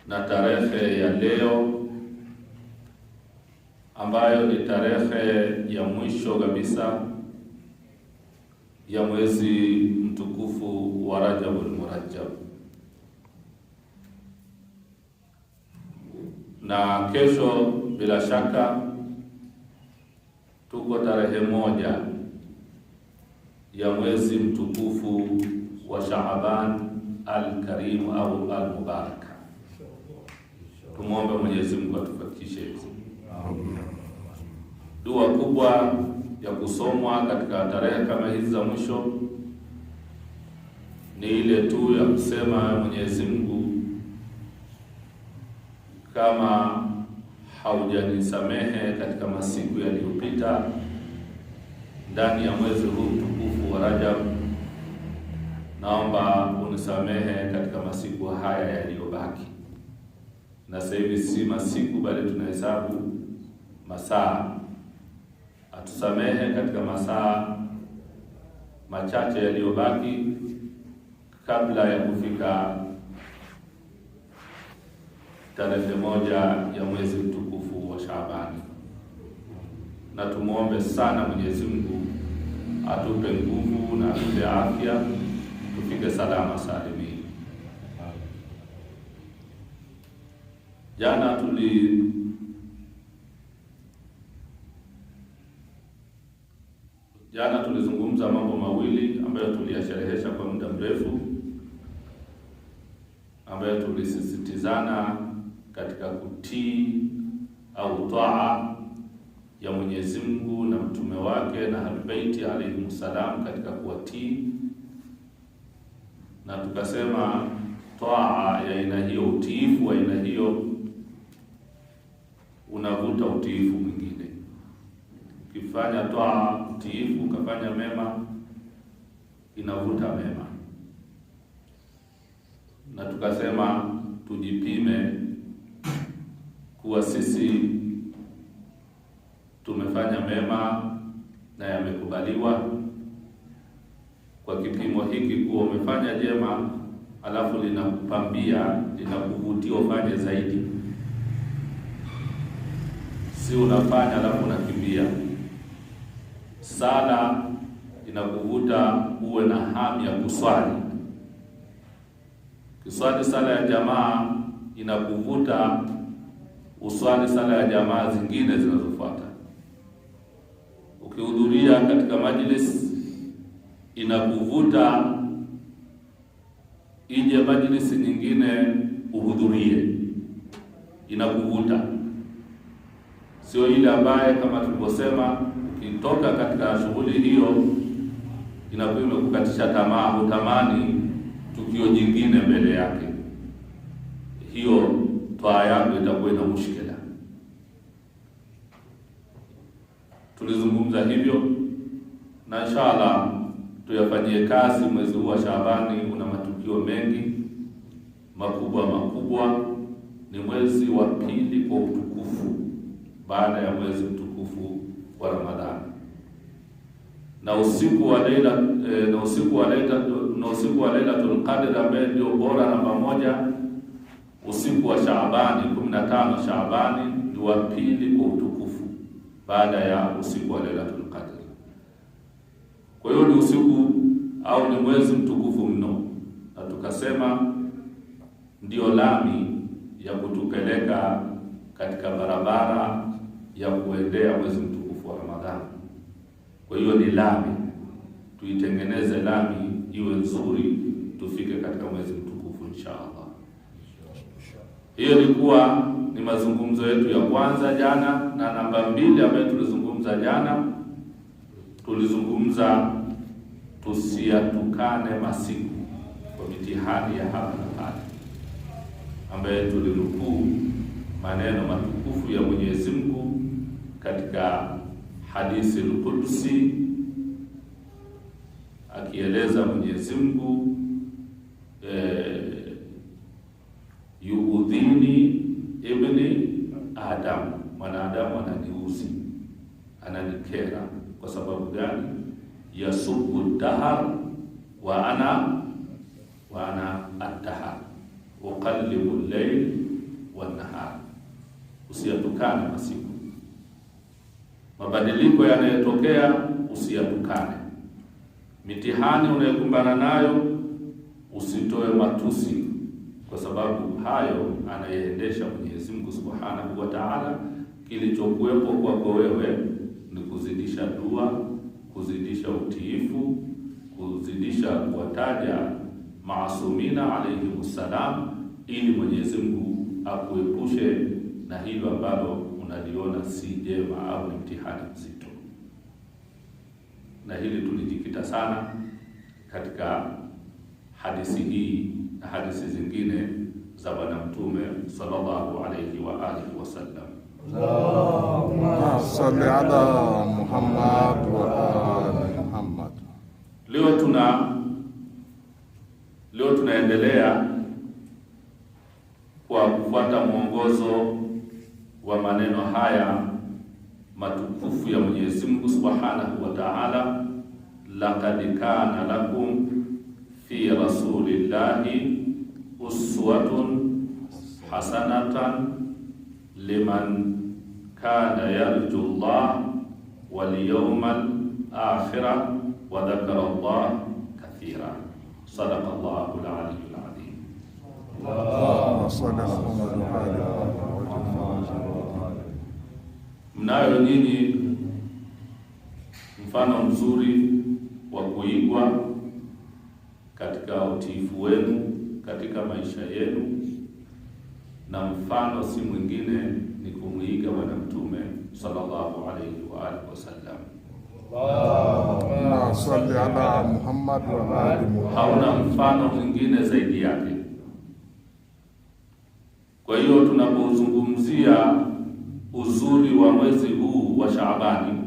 na tarehe ya leo ambayo ni tarehe ya mwisho kabisa ya mwezi mtukufu wa Rajabul Murajjab, na kesho bila shaka tuko tarehe moja ya mwezi mtukufu wa Shaaban al-Karim au al-Mubarak. Tumuombe Mwenyezi Mungu atufikishe. Dua kubwa ya kusomwa katika tarehe kama hizi za mwisho ni ile tu ya kusema Mwenyezi Mungu, kama haujanisamehe katika masiku yaliyopita ndani ya mwezi huu mtukufu wa Rajab, naomba unisamehe katika masiku haya yaliyobaki. Na sasa hivi si masiku bali tunahesabu masaa. Atusamehe katika masaa machache yaliyobaki kabla ya kufika tarehe moja ya mwezi mtukufu wa Shaaban. Na tumuombe sana Mwenyezi Mungu atupe nguvu na atupe afya tufike salama salimini. Jana tulizungumza mambo mawili ambayo tuliyasherehesha kwa muda mrefu, ambayo tulisisitizana katika kutii au taa ya Mwenyezi Mungu na mtume wake na Ahlulbaiti alayhi salam katika kuwatii, na tukasema taa ya aina hiyo, utiifu wa aina hiyo unavuta utiifu mwingine. Ukifanya taa utiifu, ukafanya mema, inavuta mema. Na tukasema tujipime kuwa sisi tumefanya mema na yamekubaliwa kwa kipimo hiki, kuwa umefanya jema alafu linakupambia, linakuvutia ufanye zaidi. Si unafanya alafu unakimbia. Sala inakuvuta uwe na hamu ya kuswali. Kiswali sala ya jamaa inakuvuta uswali sala ya jamaa zingine zinazofuata. Ukihudhuria katika majlis inakuvuta ije majlis nyingine uhudhurie, inakuvuta. Sio ile ambaye kama tulivyosema ukitoka katika shughuli hiyo inakuwa imekukatisha tamaa, hutamani tukio jingine mbele yake. Hiyo toa yako itakuwa ina mushkila. Tulizungumza hivyo na inshallah tuyafanyie kazi. Mwezi huu wa Shaabani una matukio mengi makubwa. Ni mwezi wa pili kwa utukufu baada ya mwezi mtukufu wa Ramadhani, na usiku wa Lailatul Qadr ambaye ndio bora namba moja, usiku wa Shaabani 15 Shaabani ni wa pili kwa utukufu baada ya usiku wa Lailatul Qadr. Kwa hiyo ni usiku au ni mwezi mtukufu mno, na tukasema ndio lami ya kutupeleka katika barabara ya kuendea mwezi mtukufu wa Ramadhani. Kwa hiyo ni lami, tuitengeneze lami iwe nzuri, tufike katika mwezi mtukufu inshallah. Hiyo ilikuwa ni mazungumzo yetu ya kwanza jana, na namba 2 ambayo tulizungumza jana, tulizungumza tusiatukane masiku kwa mitihani ya hapa na pale, ambaye tulinukuu maneno matukufu ya Mwenyezi Mungu katika hadithi al-Qudsi, akieleza Mwenyezi Mungu yuudhini ibni Adam, mwanadamu ananiuzi, ananikera. Kwa sababu gani? Yasubu dahar wa ana ad-dahar, uqallibu al-layl wan nahar, usiyatukane masiku. Mabadiliko yanayotokea usiyatukane. Mitihani unayokumbana nayo usitoe matusi, kwa sababu hayo anayeendesha Mwenyezi Mungu Subhanahu wa Ta'ala. Kilichokuwepo kwako wewe ni kuzidisha dua, kuzidisha utiifu, kuzidisha kuwataja maasumina alayhimussalam, ili Mwenyezi Mungu akuepushe na hilo ambalo unaliona si jema au ni mtihani mzito. Na hili tulijikita sana katika hadithi hii na hadithi zingine za Bwana Mtume sallallahu alayhi wa alihi wasallam. Allahumma salli ala Muhammad wa ali Muhammad. Leo tunaendelea kwa kufuata mwongozo wa maneno haya matukufu ya Mwenyezi Mungu Subhanahu wa Ta'ala, laqad kana lakum fi rasulillahi uswatun hasanatan liman kana yarju Allah wal yawmal akhir wa dhakara Allah kathira. Sadaqa Allahu al-aliyyul azim. Allahumma salli ala Muhammad. Mnayo nyinyi mfano mzuri wa kuigwa katika utiifu wenu katika maisha yenu, na mfano si mwingine ni kumuiga Bwana Mtume sallallahu alayhi wa alihi wasallam. Allahumma salli ala Muhammad wa ali Muhammad. Hauna mfano mwingine zaidi yake. Kwa hiyo tunapozungumzia uzuri wa mwezi huu wa Shaabani,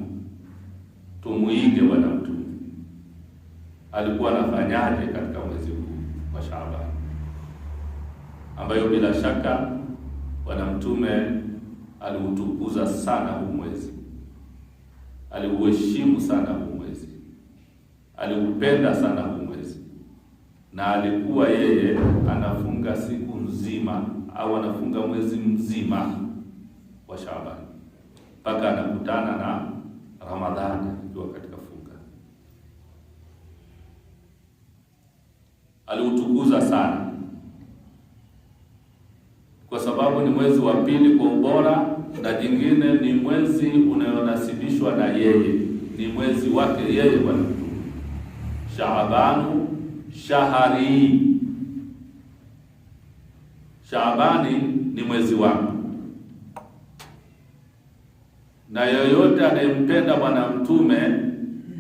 tumuige Bwana Mtume. Alikuwa anafanyaje katika mwezi huu wa Shaabani, ambayo bila shaka Bwana Mtume aliutukuza sana huu mwezi, aliuheshimu sana huu mwezi, aliupenda sana huu mwezi, na alikuwa yeye anafunga siku nzima au anafunga mwezi mzima wa Shaaban mpaka anakutana na Ramadhani akiwa katika funga. Aliutukuza sana kwa sababu ni mwezi wa pili kwa ubora, na jingine ni mwezi unayonasibishwa na yeye, ni mwezi wake yeye Bwana Mtume. Shaabanu shahari, Shaabani ni mwezi wake, na yoyote anayempenda Bwana Mtume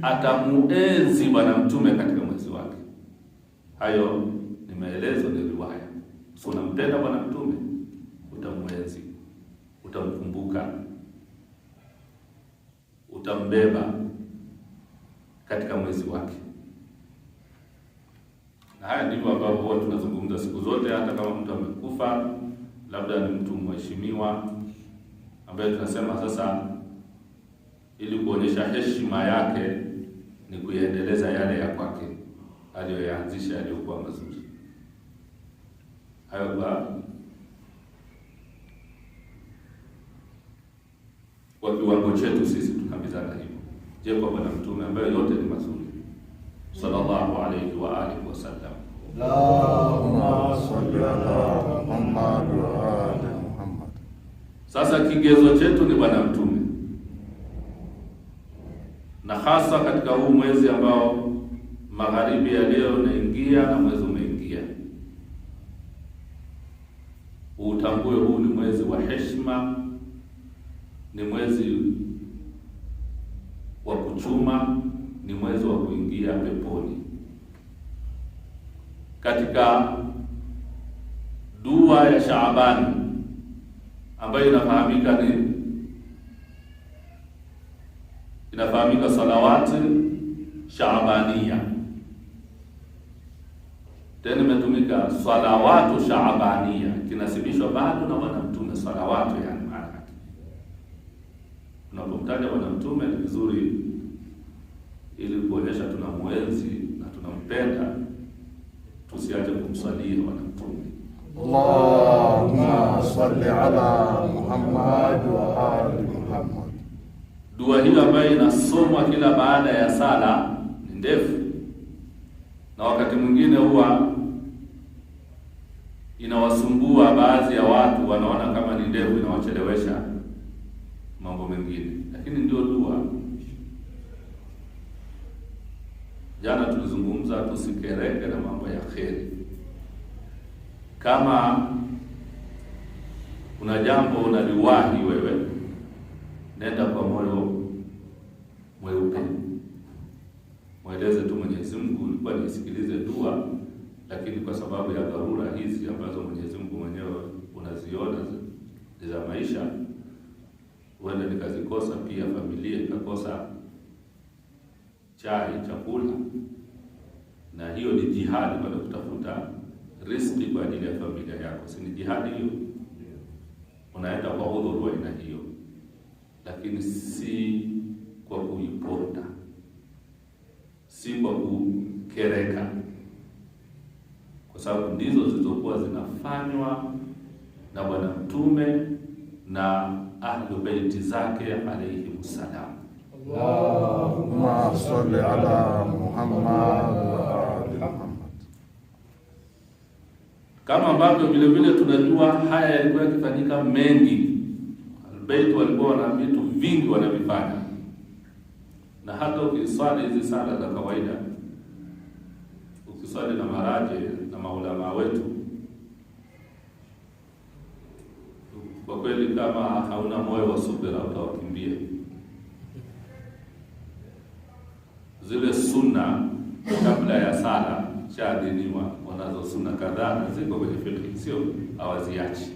atamuenzi Bwana Mtume katika mwezi wake. Hayo ni maelezo, ni riwaya. So unampenda Bwana Mtume, utamuenzi, utamkumbuka, utambeba katika mwezi wake. Na haya ndivyo ambavyo huwa tunazungumza siku zote, hata kama mtu amekufa, labda ni mtu mheshimiwa ambaye tunasema sasa, ili kuonyesha heshima yake ni kuendeleza yale ya kwake aliyoyaanzisha yaliyokuwa mazuri. Hayo kwa kiwango chetu sisi tukabizana hivyo. Je, kwa Bwana Mtume ambaye yote ni mazuri sallallahu alayhi wa alihi wasallam. Allahumma salli ala Muhammad wa ali Muhammad. Sasa kigezo chetu ni Bwana Mtume, na hasa katika huu mwezi ambao magharibi ya leo naingia na mwezi umeingia, utambue huu ni mwezi wa heshima, ni mwezi wa kuchuma, ni mwezi wa kuingia peponi. Katika dua ya Shaabani ambayo inafahamika salawati shaabania, tena imetumika salawatu shaabania, kinasibishwa bado na Bwana Mtume. Salawatu yani maana yake, tunapomtaja Bwana Mtume ni vizuri, ili kuonyesha tunamwenzi na tunampenda, tusiache kumswalia Bwana Mtume. Allahumma salli ala Muhammad wa ali Muhammad. Dua hiyo ambayo inasomwa kila baada ya sala ni ndefu, na wakati mwingine huwa inawasumbua baadhi ya watu, wanaona kama ni ndefu, inawachelewesha mambo mengine, lakini ndio dua. Jana tulizungumza tusikereke na mambo ya kheri. Kama kuna jambo unaliwahi wewe, nenda kwa moyo mweupe, mweleze tu Mwenyezi Mungu, nilikuwa nisikilize dua, lakini kwa sababu ya dharura hizi ambazo Mwenyezi Mungu mwenyewe unaziona za maisha, huenda nikazikosa, pia familia ikakosa chai, chakula, na hiyo ni jihadi kwa kutafuta riziki kwa ajili ya familia yako. Si ni jihadi hiyo? Unaenda kwa udhuru aina hiyo, lakini si kwa kuiponda, si kwa kukereka, kwa sababu ndizo zilizokuwa zinafanywa na Bwana Mtume na ahlu baiti zake alayhimussalam. Allahumma salli ala Muhammad wa ali Muhammad. Kama ambavyo vile vile tunajua haya yalikuwa yakifanyika mengi. Albayt walikuwa na vitu vingi wanavifanya, na hata ukiswali hizi sala za kawaida, ukiswali na maraje na maulama wetu, kwa kweli kama hauna moyo wa subira utawakimbia. Zile sunna kabla ya sala shaadhiniwa, wanazo sunna kadhaa ziko kwenye fiqh, sio hawaziachi.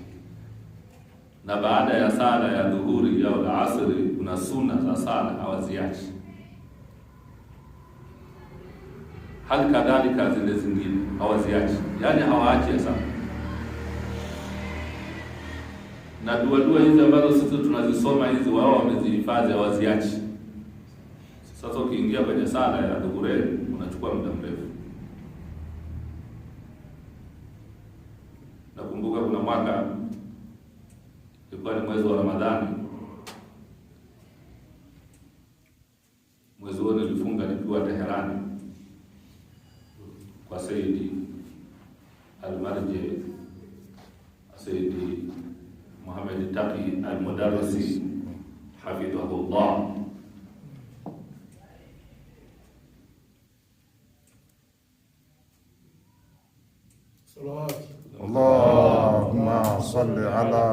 Na baada ya sala ya dhuhuri au asri kuna sunna za sala hawaziachi. Hali kadhalika zile zingine hawaziachi, yani hawaachi sana. Na dua hizi ambazo sisi tunazisoma hizi, wao wamezihifadhi, hawaziachi. Sasa ukiingia kwenye sala ya dhuhuri unachukua muda mrefu. Nakumbuka kuna mwaka ilikuwa ni mwezi wa Ramadhani, mwezi huo nilifunga nikiwa Teherani kwa Sayyidi Al-Marji, Sayyidi Muhammad Taqi Al-Mudarrisi hafidhahullah. Allahumma salli ala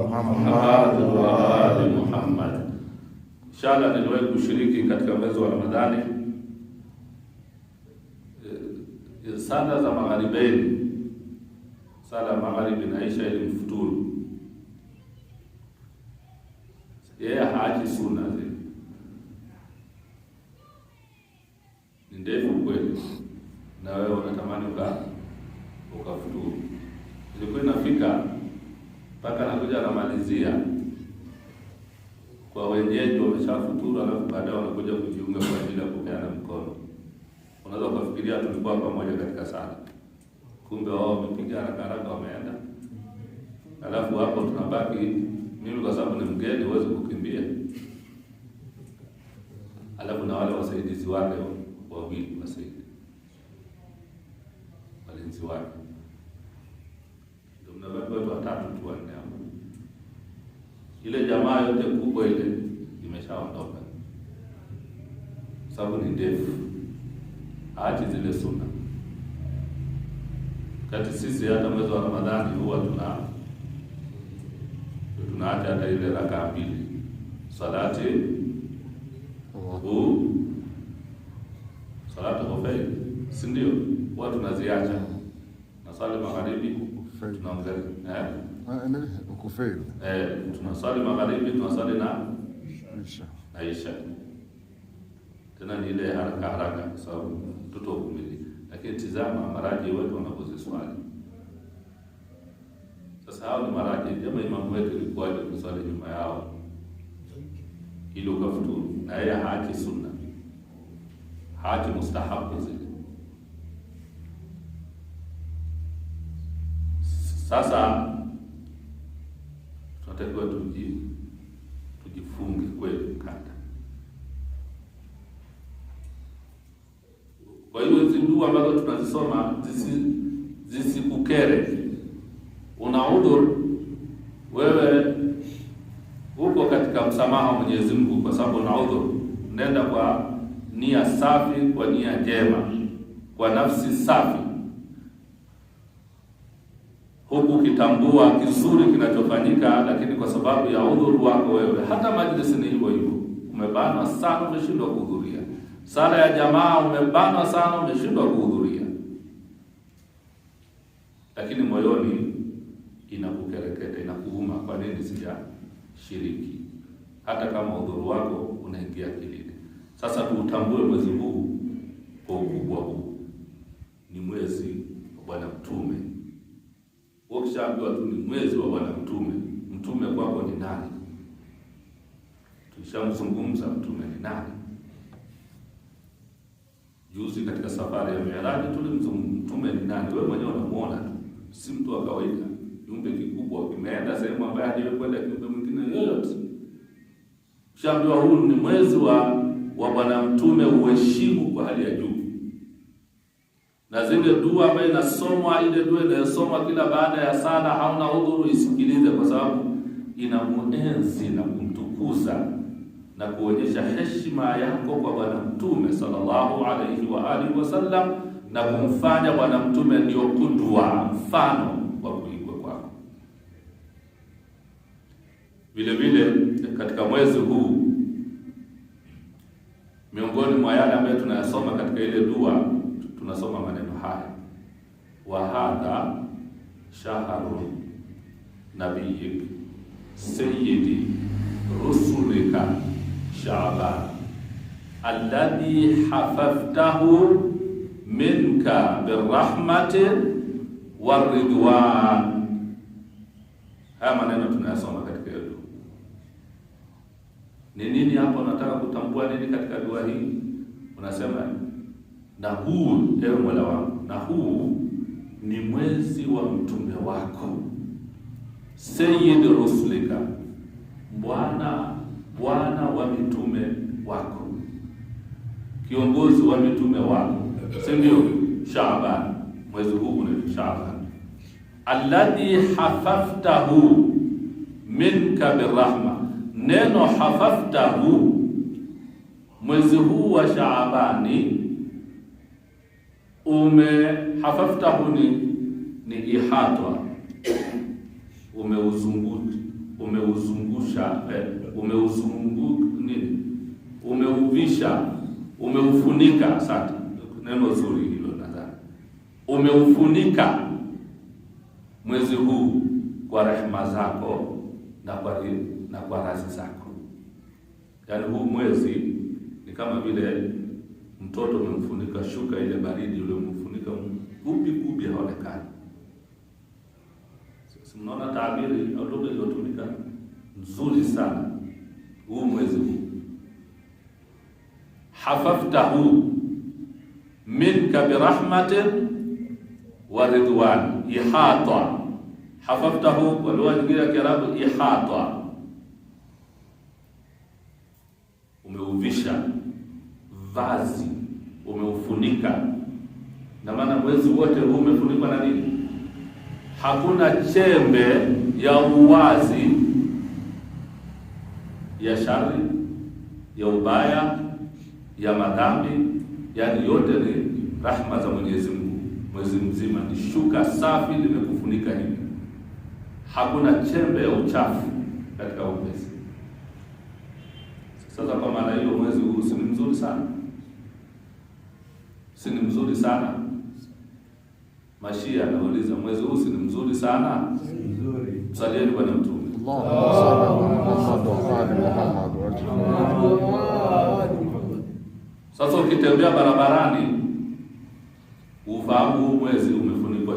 Muhammad wa ali Muhammad. Inshallah niliwahi kushiriki katika mwezi wa Ramadhani sala za magharibi, sala magharibi na isha ili mfuturu. Yeye haachi sunna zile, ni ndefu kweli, na wewe unatamani ukafuturu. Ilikuwa inafika mpaka nakuja namalizia kwa wenyeji wameshafuturu, alafu baadaye wanakuja kujiunga kwa ajili ya kupeana mkono. Unaweza kufikiria tulikuwa pamoja katika sala, kumbe wao wamepiga haraka wameenda. Alafu hapo tunabaki, mimi kwa sababu ni mgeni huwezi kukimbia, alafu na wale wasaidizi wake wawili, walinzi wake, ndio mnabaki watu watatu tu wanne hapo. Ile jamaa yote kubwa ile imeshaondoka, sababu ni ndefu, haachi zile sunna. Kati sisi hata mwezi wa Ramadhani huwa tunaacha hata ile raka mbili salati salatu khufay, si ndio? Huwa tunaziacha, na swali magharibi tunaongeza ukufeli, tunaswali magharibi, tunaswali na Aisha. Tena ni ile haraka kwa sababu mtoto uvumili. Lakini tizama maraji wetu wanapoziswali. Sasa hao ni maraji, jamaa imamu wetu ilikuwa kuswali nyuma yao ili ukafuturu, na yeye haachi sunna, haachi mustahabu zile. Sasa tunatakiwa tujifunge kweli mkanda. Kwa hiyo hizi dua ambazo tunazisoma zisikukere. Una udhur, wewe uko katika msamaha wa Mwenyezi Mungu kwa sababu una udhur. Nenda kwa nia safi, kwa nia njema, kwa nafsi safi, huku ukitambua kizuri kinachofanyika, lakini kwa sababu ya udhuru wako wewe, hata majlisi ni hivyo hivyo. Umebanwa sana, umeshindwa kuhudhuria sala ya jamaa, umebanwa sana, umeshindwa kuhudhuria, lakini moyoni inakukereketa, inakuuma, kwa nini sijashiriki, hata kama udhuru wako unaingia akilini. Sasa tuutambue mwezi huu kwa ukubwa huu, ni mwezi wa Bwana Mtume. Ukishaambiwa tu ni mwezi wa Bwana Mtume, mtume kwako ni nani? Tulishamzungumza mtume ni nani juzi katika safari ya Mi'raj. Tulimzungumza mtume ni nani. Wewe mwenyewe unamuona tu, si mtu wa kawaida, kiumbe kikubwa kimeenda sehemu ambayo hajakwenda kiumbe mwingine yoyote. Ushaambiwa huu ni mwezi wa Bwana Mtume, uheshimu kwa hali ya juu. Na zile dua ambayo inasomwa, ile dua inayosomwa kila baada ya sala, hauna udhuru, isikilize, kwa sababu inamuenzi na kumtukuza na kuonyesha heshima yako kwa Bwana Mtume sallallahu alayhi wa alihi wasallam, na kumfanya Bwana Mtume ndio kudwa, mfano wa kuigwa kwako. Vile vile katika mwezi huu, miongoni mwa yale ambayo tunayasoma katika ile dua, tunasoma maneno haya: wa hadha shahrun nabiyik sayyidi rusulika Sha'ban alladhi hafaftahu minka birrahmati waridwan. Haya maneno tunayasoma katika dua. Ni nini hapo? Nataka kutambua nini katika dua hii? Unasema, na huu, ewe Mola wangu, na huu ni mwezi wa mtume wako, sayyid rusulika, bwana wa mitume wako, kiongozi wa mitume wako, si ndio? Sha'ban, mwezi huu ni Sha'ban. Alladhi hafaftahu minka birrahma. Neno hafaftahu, mwezi huu wa Shaabani hafaftahu ni ihatwa, umeuvisha, umeufunika. Asante, neno zuri hilo. Nadhani umeufunika mwezi huu kwa rehema zako na kwa radhi zako. Yaani huu mwezi ni kama vile mtoto umemfunika shuka ile baridi, ule umemfunika gubi haonekani. Sasa mnaona taabiri au lugha iliyotumika nzuri sana. Huu mwezi huu hafaftahu minka birahmatin wa ridwan. Ihata, hafaftahu kwa lugha nyingine ya Kiarabu ihata, umeuvisha vazi, umeufunika. Na maana mwezi wote huu umefunikwa na nini? Hakuna chembe ya uwazi, ya shari, ya ubaya, ya madhambi. Yani yote ni rahma za Mwenyezi Mungu. Mwezi mzima ni shuka safi limekufunika hivi, hakuna chembe ya uchafu katika mwezi. Sasa kwa maana hiyo, mwezi huu si mzuri sana? Si ni mzuri sana? Mashia anauliza, mwezi huu si mzuri sana? Mzuri. Msalieni Bwana Mtume. Sasa ukitembea barabarani, ufahamu huu mwezi umefunikwa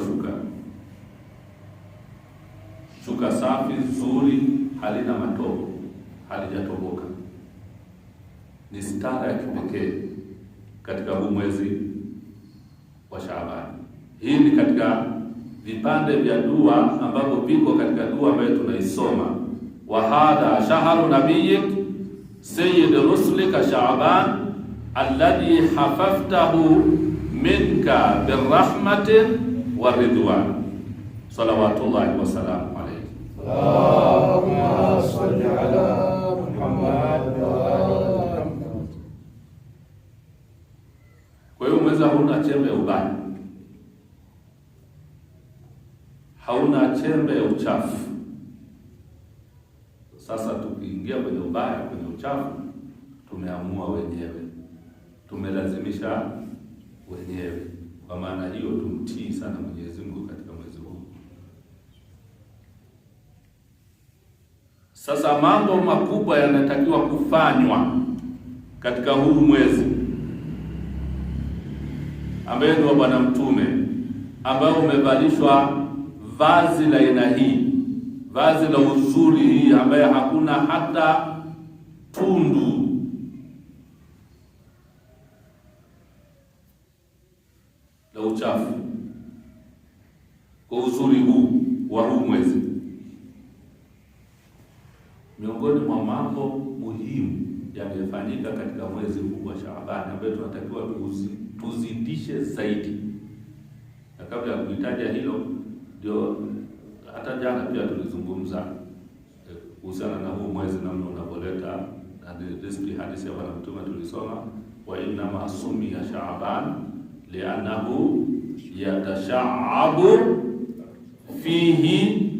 shuka safi nzuri, halina matobo, halijatoboka. Ni stara ya kipekee katika huu mwezi wa Shaaban. Hii ni katika vipande vya dua ambavyo viko katika dua ambayo tunaisoma wa hadha shahru nabiyyik sayyid rusulika Sha'ban alladhi hafaftahu minka birrahmatin waridwan salawatullahi wasalamu alayhi. Allahumma salli ala Muhammad wa ali Muhammad. Kwa hiyo mwezi hauna chembe ya ubaya, hauna chembe ya uchafu. Sasa tukiingia kwenye ubaya, kwenye uchafu, tumeamua wenyewe, tumelazimisha wenyewe. Kwa maana hiyo tumtii sana Mwenyezi Mungu katika mwezi huu. Sasa mambo makubwa yanatakiwa kufanywa katika huu mwezi ambaye ni wa Bwana Mtume, ambayo umevalishwa vazi la aina hii, vazi la uzuri hii, ambaye hakuna hata tundu la uchafu, kwa uzuri huu wa huu mwezi. Miongoni mwa mambo muhimu yamefanyika katika mwezi huu wa Shaaban, ambayo tunatakiwa tuzidishe zaidi. Na kabla ya kuitaja hilo, ndio hata jana pia tulizungumza kuhusiana na huu mwezi, namna unavoleta na riziki. Hadithi ya Bwana Mtume tulisoma, wa inna ma summiya Shaaban li'annahu yatasha'abu fihi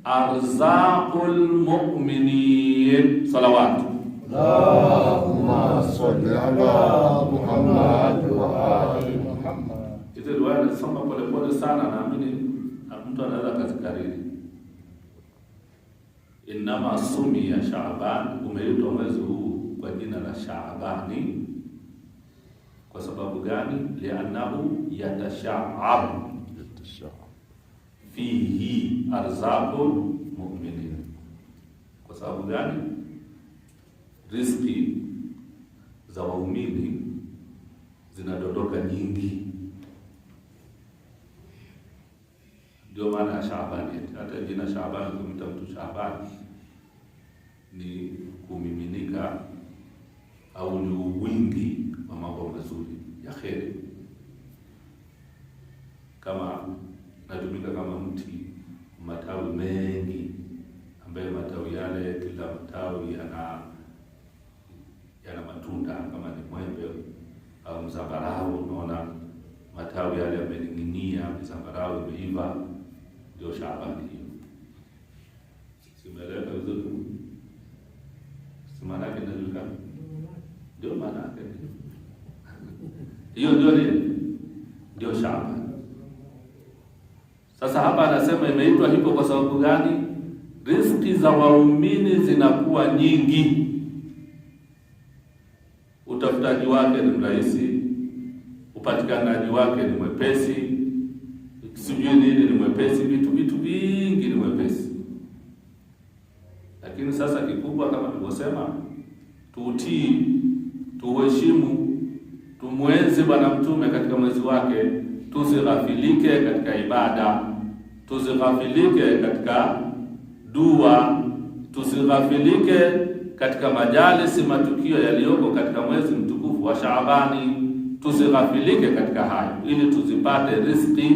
arzaqul mu'minin. Salawatu Allahumma salli ala Muhammad wa ali Muhammad. Hizi riwaya nasoma pole sana, naamini mtu anaweza kazikariri. Innama summiya Shaaban, umeitwa mwezi huu kwa jina la Shaabani. Kwa sababu gani? Li'annahu yatasha'abu fihi arzaqul mu'minin. Kwa sababu gani? Riziki za waumini zinadondoka nyingi. Ndio maana ya Shaabani. Hata jina Shaabani, kumita mtu Shaabani ni kumiminika au ni wingi wa mambo mazuri ya kheri. Kama natumika kama mti matawi mengi, ambaye matawi yale, kila matawi yana matunda, kama ni mwembe au mzambarau, unaona matawi yale yamening'inia, mzambarau imeiva. Ndio Shaabani hiyo. Simeleka vizuri? Si maana yake inajulikana? Ndio maana yake hiyo. Ndio nini? Ndio Shaabani. Sasa hapa anasema imeitwa hivyo kwa sababu gani? Riziki za waumini zinakuwa nyingi, utafutaji wake ni mrahisi, upatikanaji wake ni mwepesi, sijui nini ni mwepesi, vitu vingi ni mwepesi. Lakini sasa kikubwa, kama tulivyosema, tuutii, tuheshimu, tumwenzi Bwana Mtume katika mwezi wake, tusighafilike katika ibada, tusighafilike katika dua, tusighafilike katika majalisi, matukio yaliyoko katika mwezi mtukufu wa Shaabani. Tusighafilike katika hayo, ili tuzipate riziki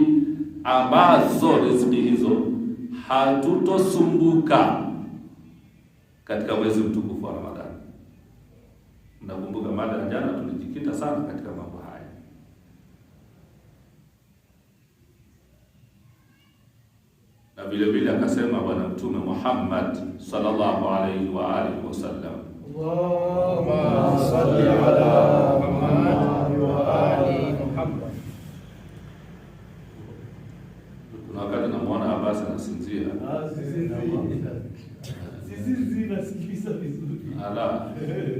ambazo riziki hizo hatutosumbuka katika mwezi mtukufu wa Ramadhani. Mnakumbuka mada ya jana tulijikita sana katika mambo haya. Na vile vile akasema Bwana Mtume Muhammad sallallahu alayhi wa alihi wasallam, Allahumma salli ala Muhammad wa ali Muhammad. kuna wakati namuona Abbas anasinzia. Sisi nasikiliza vizuri.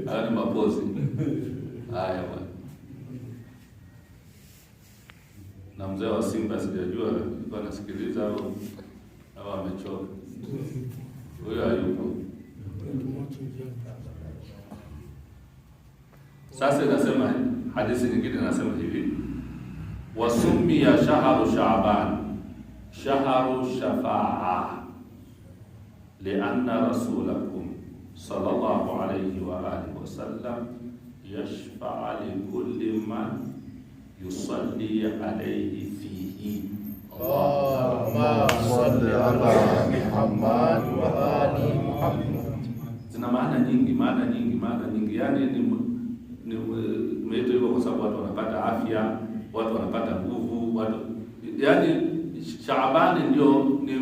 Haya ni mapozi. Haya bwana. Na mzee wa Simba sijajua alikuwa anasikiliza au amechoka. Huyo hayupo. Sasa inasema hadithi nyingine inasema hivi: wasummi ya shahru Shaaban shahru shafaa lianna rasulakum sallallahu alayhi wa alihi wasallam yashfa'a likulli man yusalli alayhi fihi. Allahumma salli ala Muhammad wa ali Muhammad. Zina maana nyingi. Yani ni umeitwa hivyo kwa sababu watu wanapata afya, watu wanapata nguvu, yani Shaabani ndio ni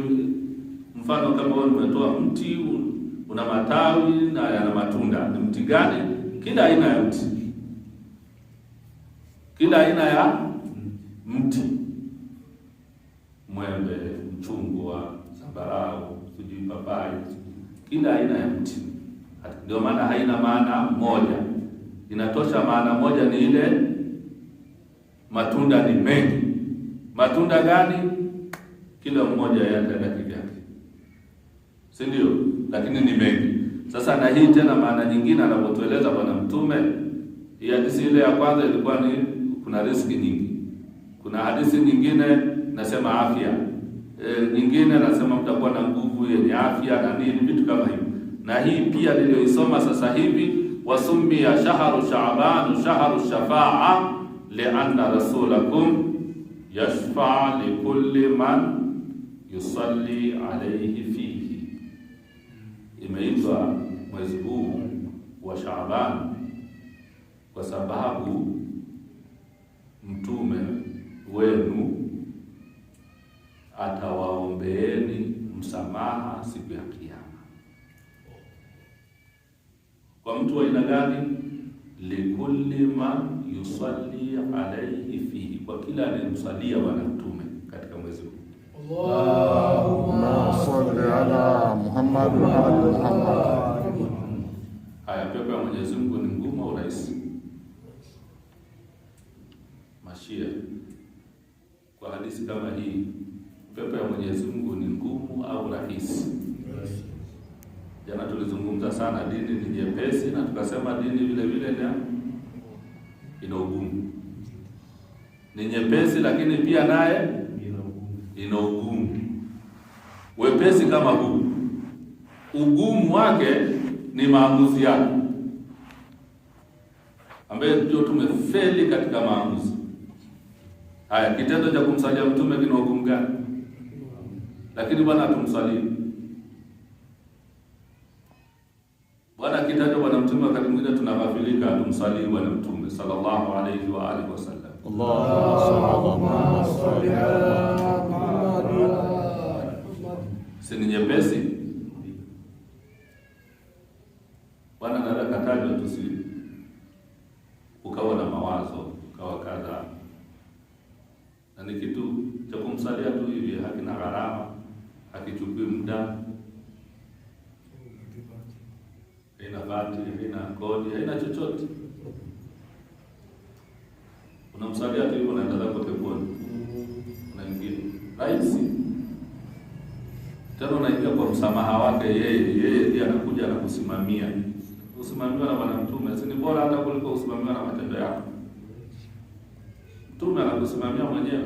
mfano kama wewe umetoa mti una matawi na yana matunda. Ni mti gani? Kila aina ya mti. Kila aina ya mti. Mwembe, mchungwa, zambarau, sijui papai. Kila aina ya mti. Ndio maana haina maana moja. Inatosha maana moja, ni ile matunda ni mengi. Matunda gani? Kila mmoja yataenda kivyake, si ndio? Lakini ni mengi. Sasa na hii tena maana nyingine anapotueleza Bwana Mtume, hii hadithi ile ya kwanza ilikuwa ni kuna riziki nyingi. Kuna hadithi nyingine nasema afya, nyingine nasema mtakuwa na nguvu yenye afya na nini, vitu kama hivyo. Na hii pia niliyoisoma sasa hivi, wasummiya shahru Sha'ban shahru shafa'a li'anna rasulakum yashfa' likulli man yusalli alayhi fihi. Imeitwa mwezi huu wa Shaaban kwa sababu mtume wenu atawaombeeni msamaha siku ya Kiyama. Kwa mtu wa aina gani? Likulli man yusalli alayhi fihi, kwa kila anayemsalia Bwana Mtume katika mwezi huu. Allahumma salli ala Muhammad wa ali Muhammad. Haya, pepo ya Mwenyezi Mungu ni ngumu au rahisi? Mashia, kwa hadithi kama hii, pepo ya Mwenyezi Mungu ni ngumu au rahisi? Jana tulizungumza sana dini ni nyepesi, na tukasema dini vile vile ina ugumu. Ni nyepesi lakini pia naye ina ugumu. Wepesi kama huu, ugumu wake ni maamuzi yake, ambaye ndio tumefeli katika maamuzi. Haya, kitendo cha kumsalia mtume kina ugumu gani? Lakini Bwana tumsalie. Bwana kitaja Bwana Mtume, wakati mwingine tunagafilika tumsalii Bwana Mtume sallallahu alayhi wa alihi wasallam. Allahumma salli ala Muhammad. Si ni nyepesi? Bwana ndio kataja tusi ukawa na mawazo, ukawa kadha. Na ni kitu cha kumsalia tu hivi, hakina gharama, hakichukui muda, haina bati, haina kodi, haina chochote. Unamsalia tu hivyo, unaenda zako peponi. Unaingia rahisi. Tena unaingia kwa msamaha wake yeye ndiye anakuja na kusimamia. Usimamiwa na Bwana Mtume, si ni bora hata kuliko usimamiwa na matendo yako. Mtume anakusimamia mwenyewe.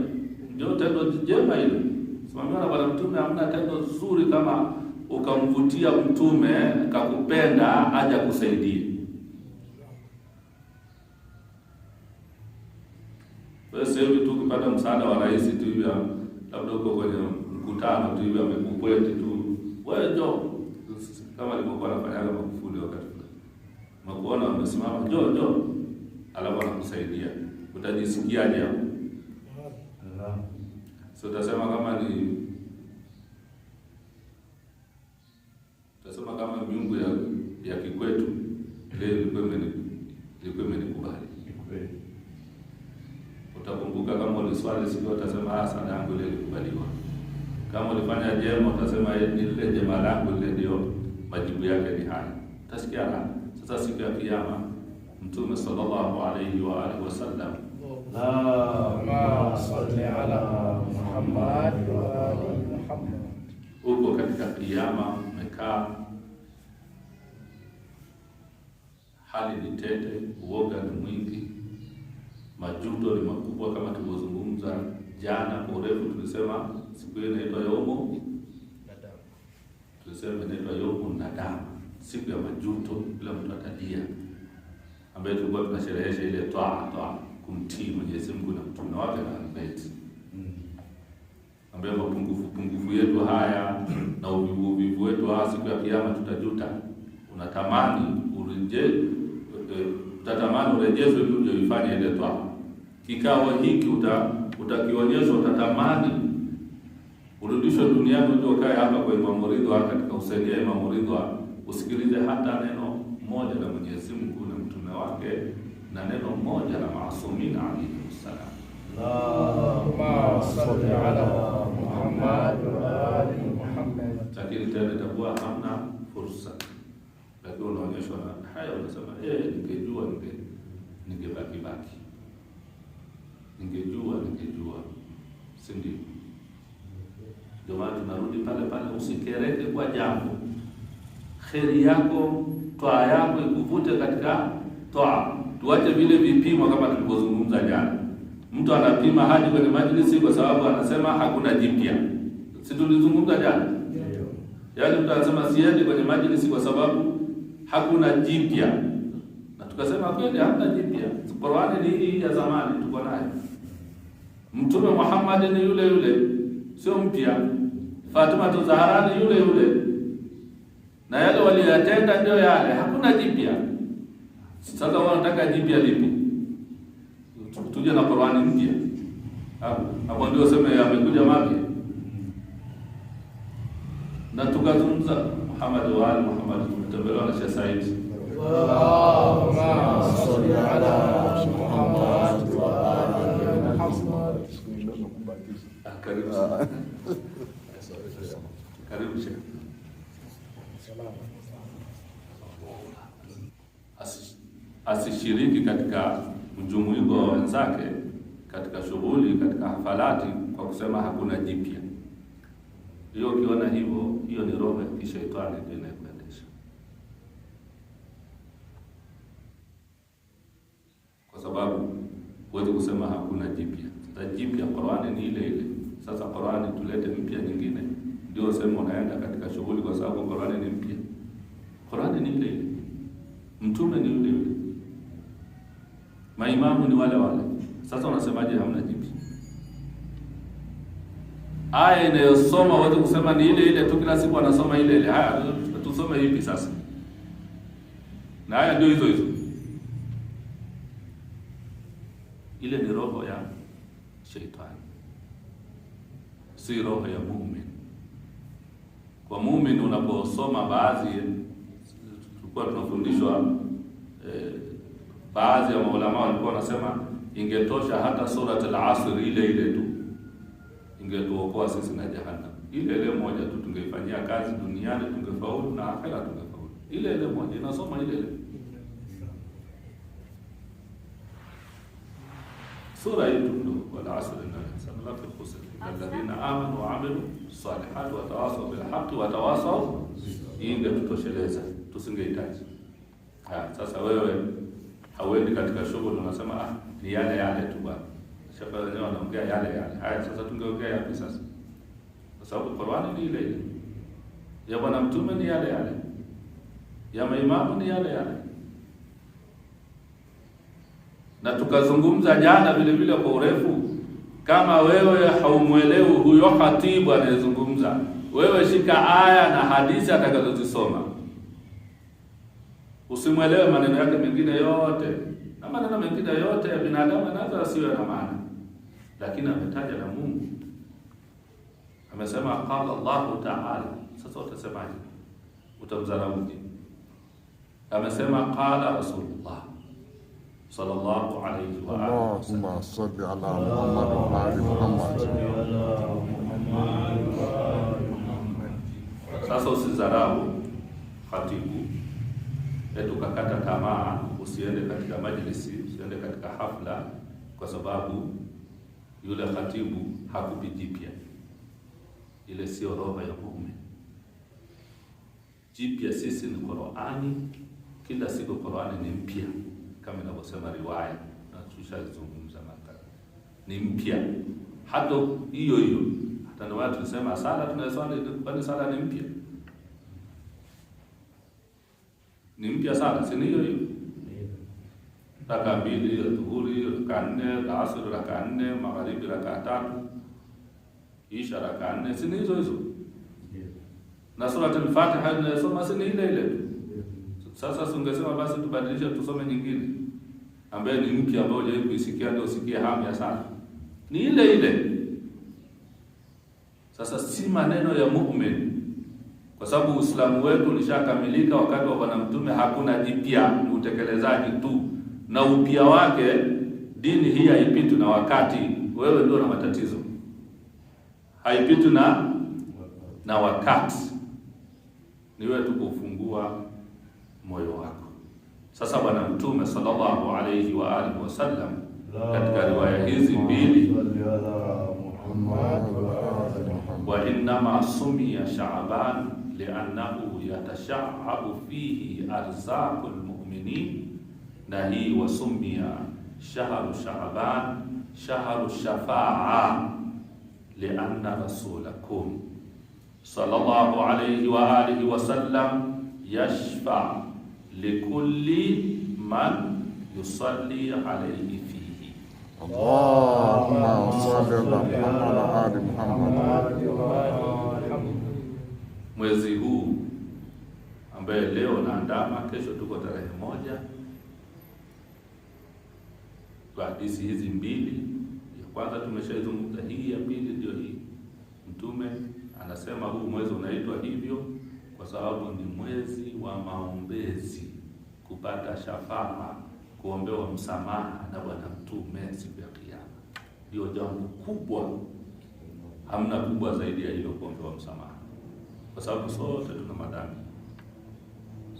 Ndio tendo jema hilo. Usimamiwa na Bwana Mtume, hamna tendo zuri kama ukamvutia mtume akakupenda aje kusaidie. Basi hivi tu ukipata msaada wa rais tu hivi, labda uko kwenye mkutano tu hivi amekukweti tu, wewe njoo, kama alivyokuwa anafanya Magufuli wakati fulani. Makuona umesimama, njoo, alafu anakusaidia. Utajisikiaje hapo? So utasema kama ni miungu ya kikwetu ile ilikuwa imenikubali. Utakumbuka kama uliswali siku utasema sana yangu ile ilikubaliwa. Kama ulifanya jema utasema ile jema langu ile ndio majibu yake ni haya. Utasikia raha. Sasa siku ya Kiyama Mtume sallallahu alayhi wa alihi wasallam, Allahumma salli ala Muhammad wa ali Muhammad. uko katika Kiyama umekaa, hali ni tete, uoga ni mwingi, majuto ni makubwa. Kama tulivyozungumza jana kwa urefu, tulisema siku ile inaitwa yaumu tuseme inaitwa Yawmun Nadama, siku ya majuto, kila mtu atalia, ambaye tulikuwa tunasherehesha ile toa kumtii Mwenyezi Mungu na mtume wake na Ahlulbayt, ambaye mapungufu yetu haya na uvivu wetu siku ya kiyama tutajuta. Unatamani utatamani urejezwe ili uje uifanye ile toa. Kikao hiki utakionyeshwa, utatamani urudishwe duniani uje ukae hapa kwa Imam Ridha, katika usaidia Imam Ridha, usikilize hata neno moja la Mwenyezi Mungu na mtume wake na neno moja la maasumina alayhi salam. Allahumma salli ala Muhammad wa ali Muhammad. Lakini tena itakuwa hamna fursa, lakini unaonyeshwa na haya, unasema ningejua ningebaki, ningejua, si ndio? Ndio maana tunarudi pale, usikereke kwa jambo. Kheri yako, toa yako ikuvute katika toa. Tuache vile vipimo kama tulivyozungumza jana. Mtu anapima haji kwenye majlisi kwa sababu anasema hakuna jipya. Si tulizungumza jana? Yaani mtu anasema siendi kwenye majlisi kwa sababu hakuna jipya. Na tukasema kweli hakuna jipya. Qur'ani ni hii ya zamani tuko nayo. Mtume Muhammad ni yule, sio mpya. Fatima Zahra ni yule. Na yale waliyatenda ndio yale, hakuna jipya. Sasa wanataka jipya lipi? Tuje na Qur'ani mpya. Hapo ndio sema yamekuja mapya. Na tukazungumza Muhammad wa Ali Muhammad, tumetembelewa na Sheikh Said. Allahumma salli ala Muhammad wa ali Muhammad. Karibu Sheikh. Asishiriki katika mjumuiko wa wenzake katika shughuli, katika hafalati kwa kusema hakuna jipya. Hiyo ukiona hivyo, hiyo ni roho ya kishaitani ndio inayokuendesha. Kwa sababu huwezi kusema hakuna jipya. Sasa jipya Qur'ani ni ile. Sasa Qur'ani tulete mpya nyingine ndio sema unaenda katika shughuli kwa sababu Qur'ani ni mpya. Qur'ani ni ile. Mtume ni yule. Maimamu ni wale. Sasa unasemaje hamna jipya? Aya inayosoma wote kusema ni ile tu, kila siku anasoma ile. Haya tusome hivi sasa. Na haya ndio hizo. Ile ni roho ya shaitani, si roho ya muumini. Kwa muumini unaposoma baadhi, tulikuwa tunafundishwa baadhi ya maulama walikuwa wanasema ingetosha hata surat al-Asr ile tu ingetuokoa sisi na jahannam. Ile moja tu tungeifanyia kazi duniani, tungefaulu na akhera tungefaulu. Ile moja inasoma ile. Sura hii tu wal asr innal insana lafi khusr illa alladhina amanu wa amilu salihati wa tawasaw bil haqqi wa tawasaw. Ingetutosheleza, tusingehitaji. Sasa wewe hauendi katika shughuli unasema ni yale tu bwana. Shaka wenyewe wanaongea yale. Haya sasa tungeongea yapi sasa? Kwa sababu Qur'ani ni ile. Ya bwana mtume ni yale. Ya maimamu ni yale. Na tukazungumza jana vile kwa urefu, kama wewe haumuelewi huyo khatibu anayezungumza, wewe shika aya na hadithi atakazozisoma. Usimuelewe maneno yake mengine yote. Na maneno mengine yote ya binadamu yanaweza asiwe na maana. Lakini ametaja na Mungu. Amesema qala Allahu ta'ala. Sasa utasemaje? Utamdharau. Amesema qala Rasulullah sallallahu alayhi wa alihi. Allahumma salli ala Muhammad wa ali Muhammad. Sasa usidharau khatibu. Tukakata tamaa, usiende katika majlisi, usiende katika hafla kwa sababu yule khatibu hakupi jipya. Ile sio roho ya muumini. Jipya sisi ni Qur'ani. Kila siku Qur'ani ni mpya kama inavyosema riwaya na tushazungumza mara. Ni mpya. Hata hiyo hata ndio watu tunasema sala tunasali kwani sala ni mpya. ni mpya sana, si hiyo hiyo? Raka 2 ya dhuhuri, raka 4, asr raka 4, magharibi raka 3, isha raka 4, si hizo hizo? Na sura al-Fatiha tunasoma si ile ile. Sasa ungesema basi tubadilishe tusome nyingine ambaye ni mpya ambayo je kuisikia ndio usikie hamu sana. Ni ile ile. Sasa si maneno ya muumini. Kwa sababu Uislamu wetu ulishakamilika wakati wa Bwana Mtume, hakuna jipya, ni utekelezaji tu. Na upya wake dini hii haipitwi na wakati. Wewe ndio na matatizo. Haipitwi na wakati. Ni wewe tu kufungua moyo wako. Sasa Bwana Mtume sallallahu alayhi wa alihi wasallam katika riwaya hizi mbili, wa innama sumiya Sha'ban li'annahu yatasha'abu fihi arzaqul mu'minin, na hii wasumiya shahru Sha'ban shahru shafa'a li'anna rasulakum sallallahu alayhi wa alihi wasallam yashfa likulli man yusalli alayhi fihi. Allahumma salli ala Muhammad wa ali Muhammad. Mwezi huu ambaye leo naandama, kesho tuko tarehe 1, kwa hadithi hizi mbili, ya kwanza tumeshaizungumza, hii ya pili ndio hii. Mtume anasema huu mwezi unaitwa hivyo kwa sababu ni mwezi wa maombezi, kupata shafaa, kuombewa msamaha na Bwana Mtume siku ya Kiyama. Ndio jambo kubwa, hamna kubwa zaidi ya hilo, kuombewa msamaha, kwa sababu sote tuna madhambi,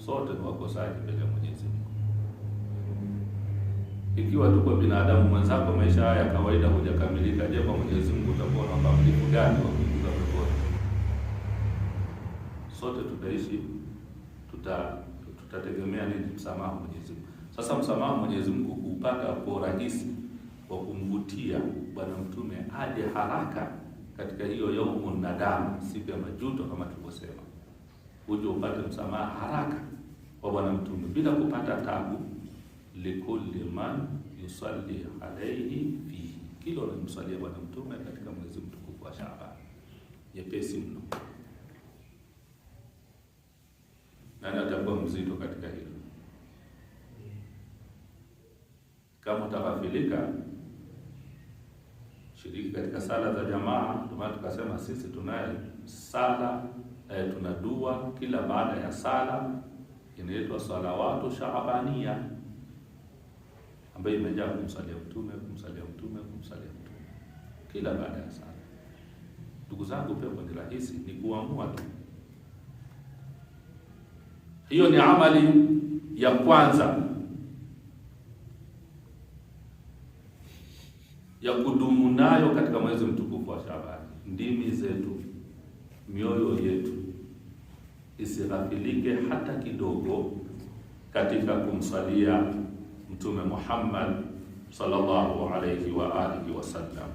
sote ni wakosaji mbele ya Mwenyezi Mungu. Ikiwa tuko binadamu mwenzako, maisha haya ya kawaida hujakamilika, je, kwa Mwenyezi Mungu utakuwa na ukamilifu gani wa kuingia peponi? Sote tutaishi, tutategemea nini? Msamaha Mwenyezi Mungu. Sasa msamaha Mwenyezi Mungu kupata kwa rahisi wa kumvutia Bwana Mtume aje haraka katika hiyo yaumun nadama, siku ya majuto, kama tulivyosema, uje upate msamaha haraka wa Bwana Mtume bila kupata tabu. Likulli man yusalli alayhi fihi, kila unamsalia Bwana Mtume katika mwezi mtukufu wa Shaaban, nyepesi mno. Nani atakuwa mzito katika hilo? Kama utafadhilika, shiriki katika sala za jamaa. Ndio maana tukasema sisi tunaye sala, tuna dua kila baada ya sala, inaitwa salawatu shaabania, ambayo imejaa kumsalia Mtume kila baada ya sala. Ndugu zangu, pepo ni rahisi, ni kuamua tu. Hiyo ni amali ya kwanza ya kudumu nayo katika mwezi mtukufu wa Shaaban. Ndimi zetu, mioyo yetu isighafilike hata kidogo katika kumsalia Mtume Muhammad sallallahu alayhi wa alihi wasallam.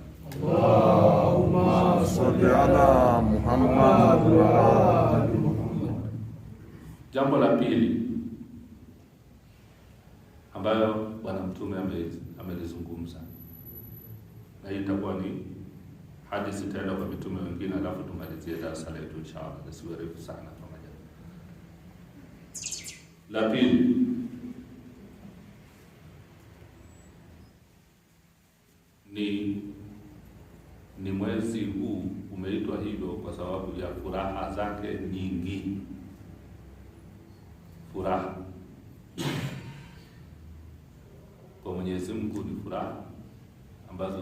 Allahumma salli ala Muhammad wa ali Muhammad. Jambo la pili ambayo Bwana Mtume amelizungumza, na hii itakuwa ni hadithi tena kwa mitume wengine, alafu tumalizie darasa letu inshallah, lisiwe refu sana pamoja. La pili, ni mwezi huu umeitwa hivyo kwa sababu ya furaha zake nyingi. Furaha kwa Mwenyezi Mungu ni furaha ambazo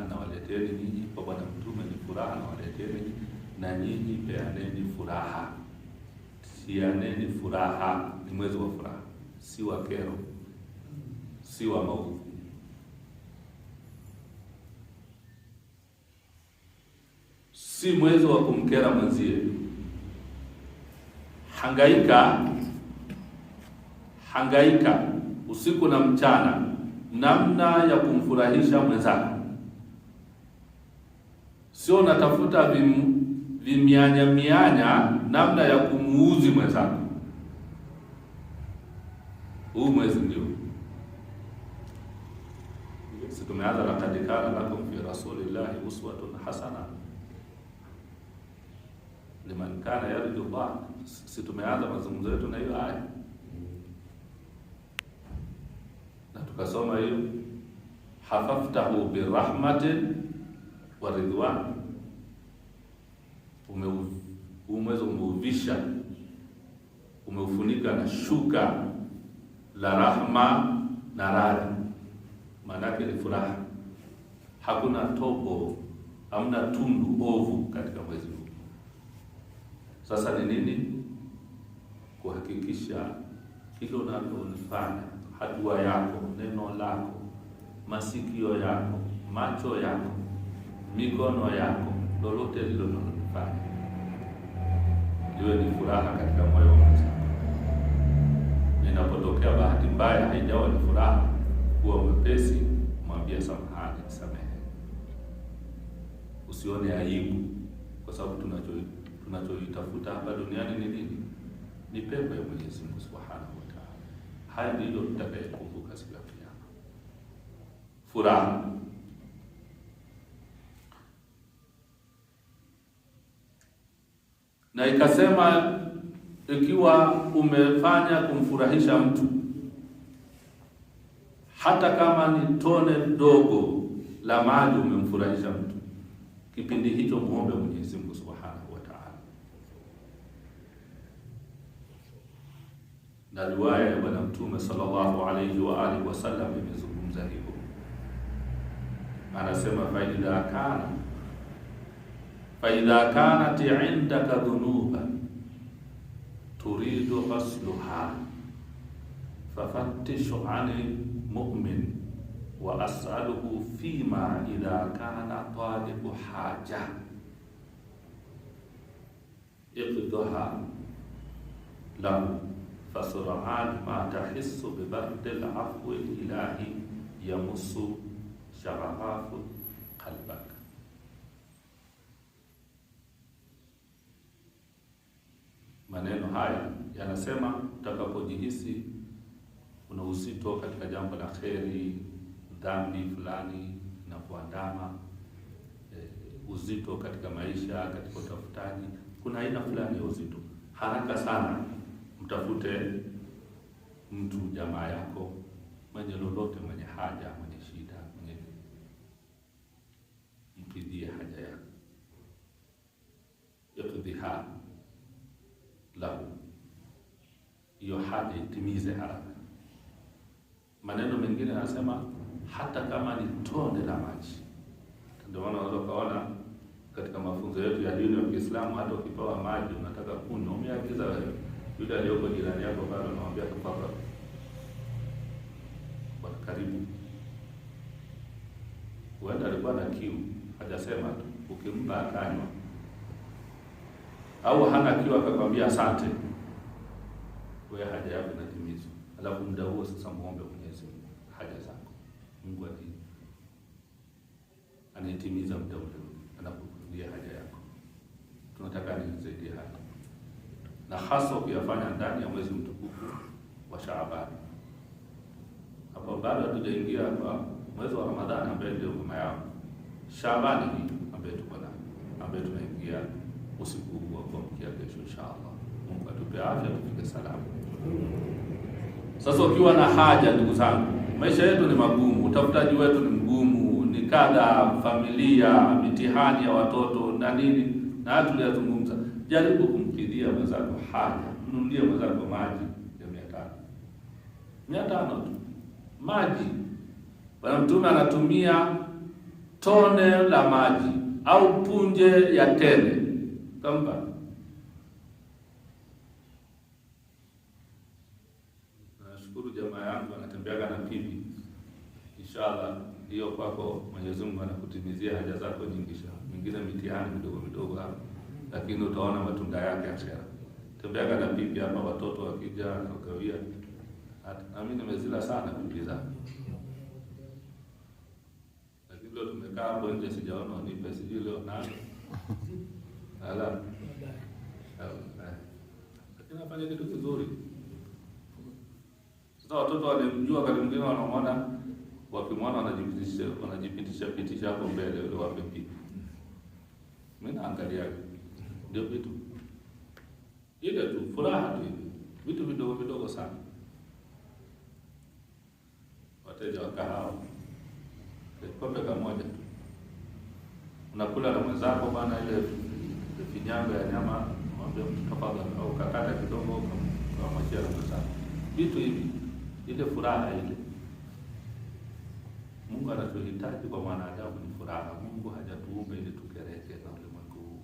anawaleteni nyinyi. Kwa Bwana Mtume ni furaha anawaleteni, na nyinyi peaneni furaha, sianeni furaha. Ni mwezi wa furaha, si wa kero, si wa maovu. Si mwezi wa kumkera mwenzie. Hangaika usiku na mchana namna ya kumfurahisha mwenzako. Sio natafuta vimianya namna ya kumuuzi mwenzako. huu mwezi ndio si tumeanza na laqad kana lakum fi rasulillahi uswatun hasana liman kana yarju Allah. Si tumeanza mazungumzo yetu na hiyo aya na tukasoma hiyo hafaftahu birahmatin wa ridwan. Umeweza umeuvisha, umeufunika na shuka la rahma na radhi. Maana yake ni furaha, hakuna tobo, hamna tundu ovu katika mwezi huu. Sasa ni nini? Kuhakikisha hilo unalofanya, hatua yako, neno lako, masikio yako, macho yako, mikono yako, lolote lilo unalofanya liwe ni furaha katika moyo wako. Ninapotokea bahati mbaya haijawa ni furaha, kuwa mwepesi, mwambie samahani, nisamehe. Usione aibu, kwa sababu tunachoitafuta hapa duniani ni nini? Ni pepo ya Mwenyezi Mungu Subhanahu wa Ta'ala. Haya ndilo tutakayokumbuka siku ya Kiyama. Furaha. Na ikasema ikiwa umefanya kumfurahisha mtu, hata kama ni tone dogo la maji umemfurahisha mtu, kipindi hicho muombe Mwenyezi Mungu Subhanahu wa Ta'ala. Na riwaya ya Bwana Mtume sallallahu alayhi wa alihi wasallam imezungumza hivyo. Anasema faidha kanat indaka dhunuba turidu ghasluha fafattishu 'ani mu'min wa as'aluhu fima idha kana talibu haja iqdaha lahu fasur'an ma tahissu bi bardil afwi ilahi yamussu shaghafafu qalbak. Maneno haya yanasema utakapojihisi una uzito katika jambo la kheri, dhambi fulani na kuandama, uzito katika maisha, katika utafutaji, kuna aina fulani ya uzito, haraka sana mtafute mtu jamaa yako mwenye lolote, mwenye haja, mwenye shida, mwenye mkidhie haja yako, yakudhiha lahu, hiyo haja itimize haraka. Maneno mengine anasema hata kama ni tone la maji. Ndio maana unaweza kuona katika mafunzo yetu ya dini ya Kiislamu, hata ukipewa maji unataka kunywa, umeagiza wewe, yule aliyoko jirani yako bado anamwambia tafadhali, kwa karibu. Huenda alikuwa na kiu, hajasema tu, ukimpa akanywa. Au hana kiu akakwambia asante, wewe haja yako inatimizwa. Alafu muda huo sasa muombe Mwenyezi Mungu haja zako. Mungu anaitimiza muda ule anapokuambia haja yako. Tunataka nisaidie haja. Na hasa ukiyafanya ndani ya mwezi mtukufu wa Shaaban. Hapo bado hatujaingia kwa mwezi wa Ramadhani ambaye ndio kama yao. Shaaban hii ambaye tuko nayo, ambaye tunaingia usiku wa kuamkia kesho inshallah. Mungu atupe afya tufike salama. Sasa ukiwa na haja, ndugu zangu, maisha yetu ni magumu, utafutaji wetu ni mgumu, ni kadha, familia, mitihani ya watoto na nini, na hata tuliyazungumza. Jaribu kumkidhia mwenzako haja, mnunulie mwenzako maji ya 500 tu maji. Bwana Mtume anatumia tone la maji au punje ya tende kamba. Nashukuru jamaa yangu anatembeaga na pipi. Inshallah hiyo kwako Mwenyezi Mungu anakutimizia haja zako nyingi sana. Mingine mitihani midogo midogo hapa, lakini utaona matunda yake akhera. Tembeaga na pipi hapa, watoto wakija na ukawia. Na mimi nimezila sana pipi zangu. Lakini leo tumekaa hapo nje sijaona unipe, sijui leo nani. Ala. Lakini nafanya kitu kizuri. Sasa watoto walimjua, wakati mwingine wanaona, wakimwona wanajipitisha hapo mbele ule wapi. Mimi naangalia ndio vitu ile tu, furaha tu, vitu vidogo sana. Wateja wa kahawa, kombe kamoja tu, unakula na mwenzako bana, ile finyanga ya nyama, mwambie mtu tafadhali, au kakata kidogo kwa mashia na mwenzako, vitu hivi, ile furaha ile. Mungu anatuhitaji kwa mwanadamu ni furaha. Mungu hajatuumba ili tukereke na ulimwengu huu.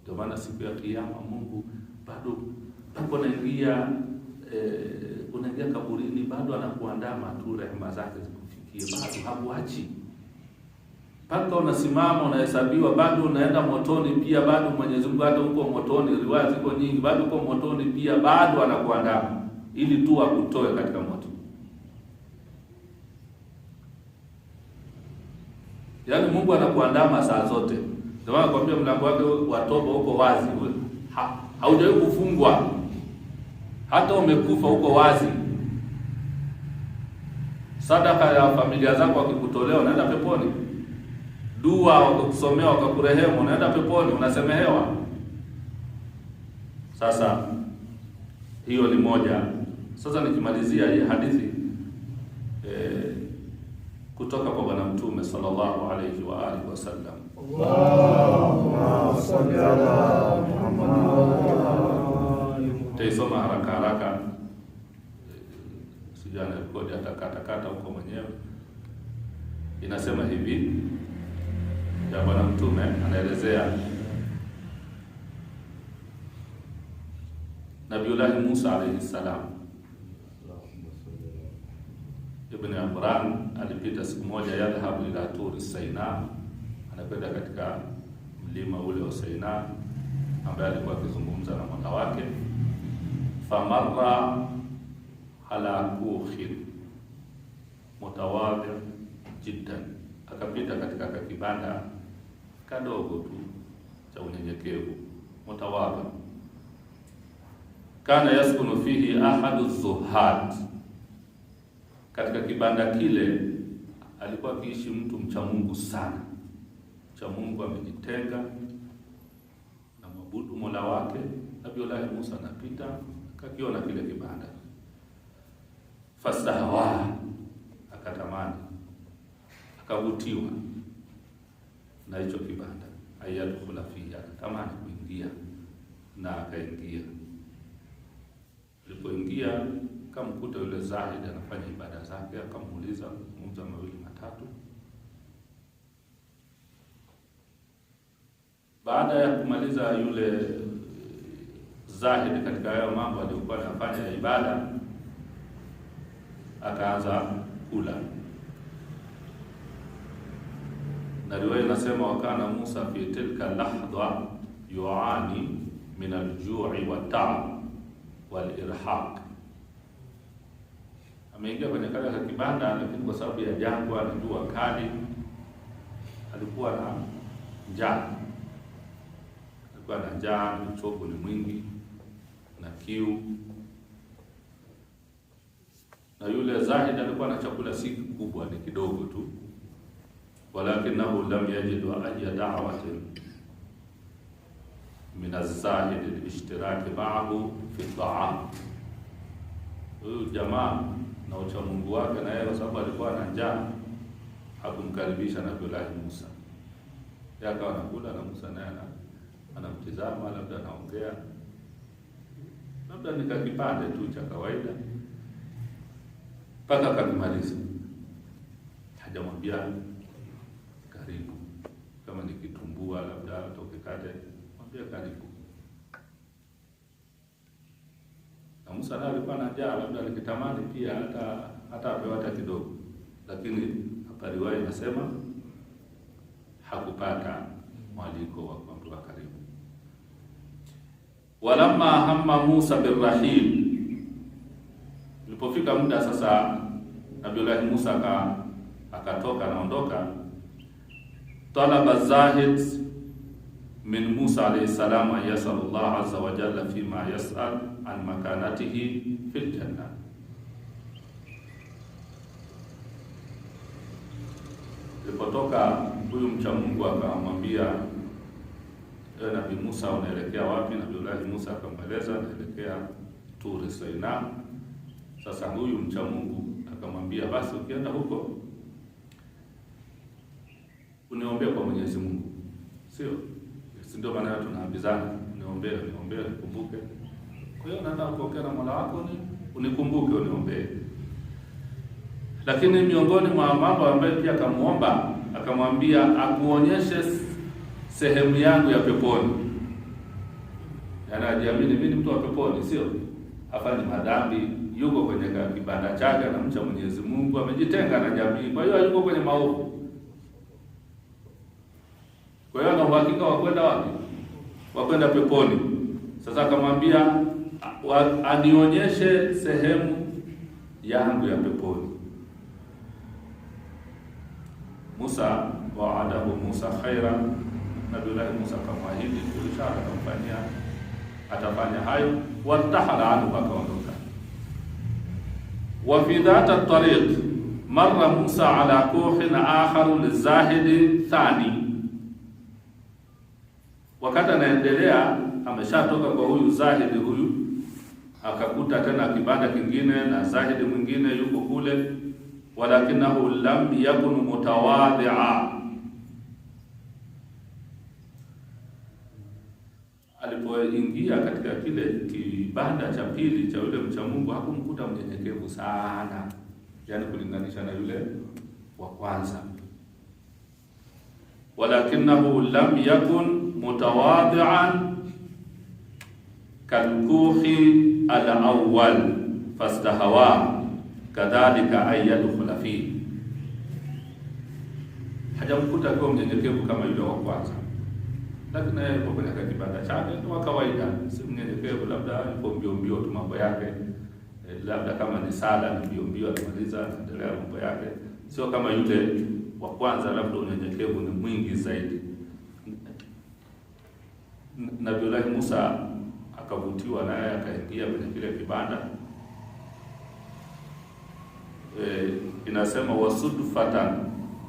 Ndio maana siku ya Kiyama Mungu bado unaingia kaburini, bado anakuandama tu rehema zake zikufikie, bado hakuachi. Mpaka unasimama unahesabiwa, bado unaenda motoni pia, bado Mwenyezi Mungu hata uko motoni, riwaya ziko nyingi, bado uko motoni pia, bado anakuandama ili tu akutoe katika moto. Yaani Mungu anakuandama saa zote. Ndio maana nakwambia mlango wake wa toba uko wazi. Haujawahi kufungwa. Hata umekufa uko wazi. Sadaka ya familia zako wakikutolea unaenda peponi. Dua wakusomea wakakurehemu unaenda peponi, unasemehewa. Sasa hiyo ni moja. Sasa nikimalizia hii hadithi kutoka kwa Bwana Mtume sallallahu alayhi wa alihi wasallam. Allahumma salli ala Muhammad. Taisoma haraka. Sijana rekodi atakata huko mwenyewe. Inasema hivi, ya Bwana Mtume anaelezea Nabiullah Musa alayhi salam. Ibn Imran alipita siku moja, yadhhabu ila Turi Saina, anakwenda katika mlima ule wa Saina ambaye alikuwa akizungumza na Mola wake. Famarra ala kukhin mutawadhi jiddan, akapita katika kibanda kadogo tu cha unyenyekevu, mutawadhi. Kana yaskunu fihi ahadu zuhad, katika kibanda kile alikuwa akiishi mtu mcha Mungu sana. Mcha Mungu amejitenga na mwabudu Mola wake. Nabiullah Musa anapita akakiona kile kibanda, fastahawa, akatamani, akavutiwa na hicho kibanda, ayadkhula fiha, akatamani kuingia na akaingia. Alipoingia akamkuta yule Zahid anafanya ibada zake, akamuuliza mmoja mawili matatu. Baada ya kumaliza yule Zahid katika hayo mambo aliyokuwa anafanya ibada, akaanza kula. Na riwaya inasema wakana Musa fi tilka lahdha yuani min al-ju'i wa ta'ab wal irhaq. Ameingia kwenye kale ka kibanda, lakini kwa sababu ya jangwa na jua kali alikuwa na njaa. Alikuwa na njaa, uchovu ni mwingi na kiu. Na yule Zahid alikuwa na chakula si kubwa, ni kidogo tu. Walakinahu lam yajidu ayya da'watin min az-Zahid al-ishtiraki ma'ahu fi at-ta'am. Huyu jamaa na ucha Mungu wake na yeye, kwa sababu alikuwa na njaa, hakumkaribisha Nabiullah Musa. Yeye akawa anakula na Musa naye anamtizama, labda anaongea, labda nikakipande tu cha kawaida, mpaka akimaliza. Hajamwambia karibu, kama nikitumbua labda tokekate, mwambie karibu. Na Musa naye alikuwa na njaa, labda alikitamani pia hata apewe hata kidogo, lakini hapa riwaya inasema hakupata mwaliko wa kuambiwa karibu. Walamma hamma Musa birrahil, ilipofika muda sasa Nabiullah Musa akatoka anaondoka. Talaba Zahid min Musa alayhi salam yas'al Allah azza wa jalla fima yas'al an makanatihi fil janna. Ilipotoka huyu mcha Mungu akamwambia, ewe Nabii Musa, unaelekea wapi? Nabii Musa akamweleza, naelekea Turi Sinai. Sasa huyu mcha Mungu akamwambia, basi ukienda huko uniombee kwa Mwenyezi Mungu. Sio? Si ndio maana tunaambizana, uniombee, nikumbuke. Kwa hiyo naenda kuongea na Mola wako, ni unikumbuke, uniombee. Lakini miongoni mwa mambo ambayo pia akamuomba, akamwambia akuonyeshe sehemu yangu ya peponi. Yaani ajiamini mimi ni mtu wa peponi, sio? Hafanyi madhambi, yuko kwenye kibanda chake na mcha Mwenyezi Mungu, amejitenga na jamii. Kwa hiyo yuko kwenye maovu. Kwa hiyo ana uhakika wa kwenda wapi? Wa kwenda peponi. Sasa akamwambia anionyeshe sehemu yangu ya peponi. Musa waadahu Musa khaira, Nabii Musa akamwahidi inshallah atamfanyia, atafanya hayo. Watahala anhu, akaondoka. Wa fi dhata tariq marra Musa ala kuhin akhar lizahidi thani. Wakati anaendelea, ameshatoka kwa huyu zahidi huyu, akakuta tena kibanda kingine na zahidi mwingine yuko kule. Walakinahu lam yakun mutawadhi'a. Alipoingia katika kile kibanda cha pili cha yule mcha Mungu, hakumkuta mnyenyekevu sana, yaani kulinganisha na yule wa kwanza. Walakinahu lam yakun mutawadhi'an kalkuhi al-awwal fastahawa kadhalika ayyadkhula fi. Hajamkuta kwa mnyenyekevu kama yule wa kwanza, lakini yeye yuko kwenye kibanda chake tu kawaida, si mnyenyekevu, labda yuko mbio tu mambo yake, labda kama ni sala ni mbio atamaliza, endelea mambo yake, sio kama yule wa kwanza, labda unyenyekevu ni mwingi zaidi. Nabii Musa akavutiwa naye, akaingia kwenye kile kibanda. Inasema wasudfatan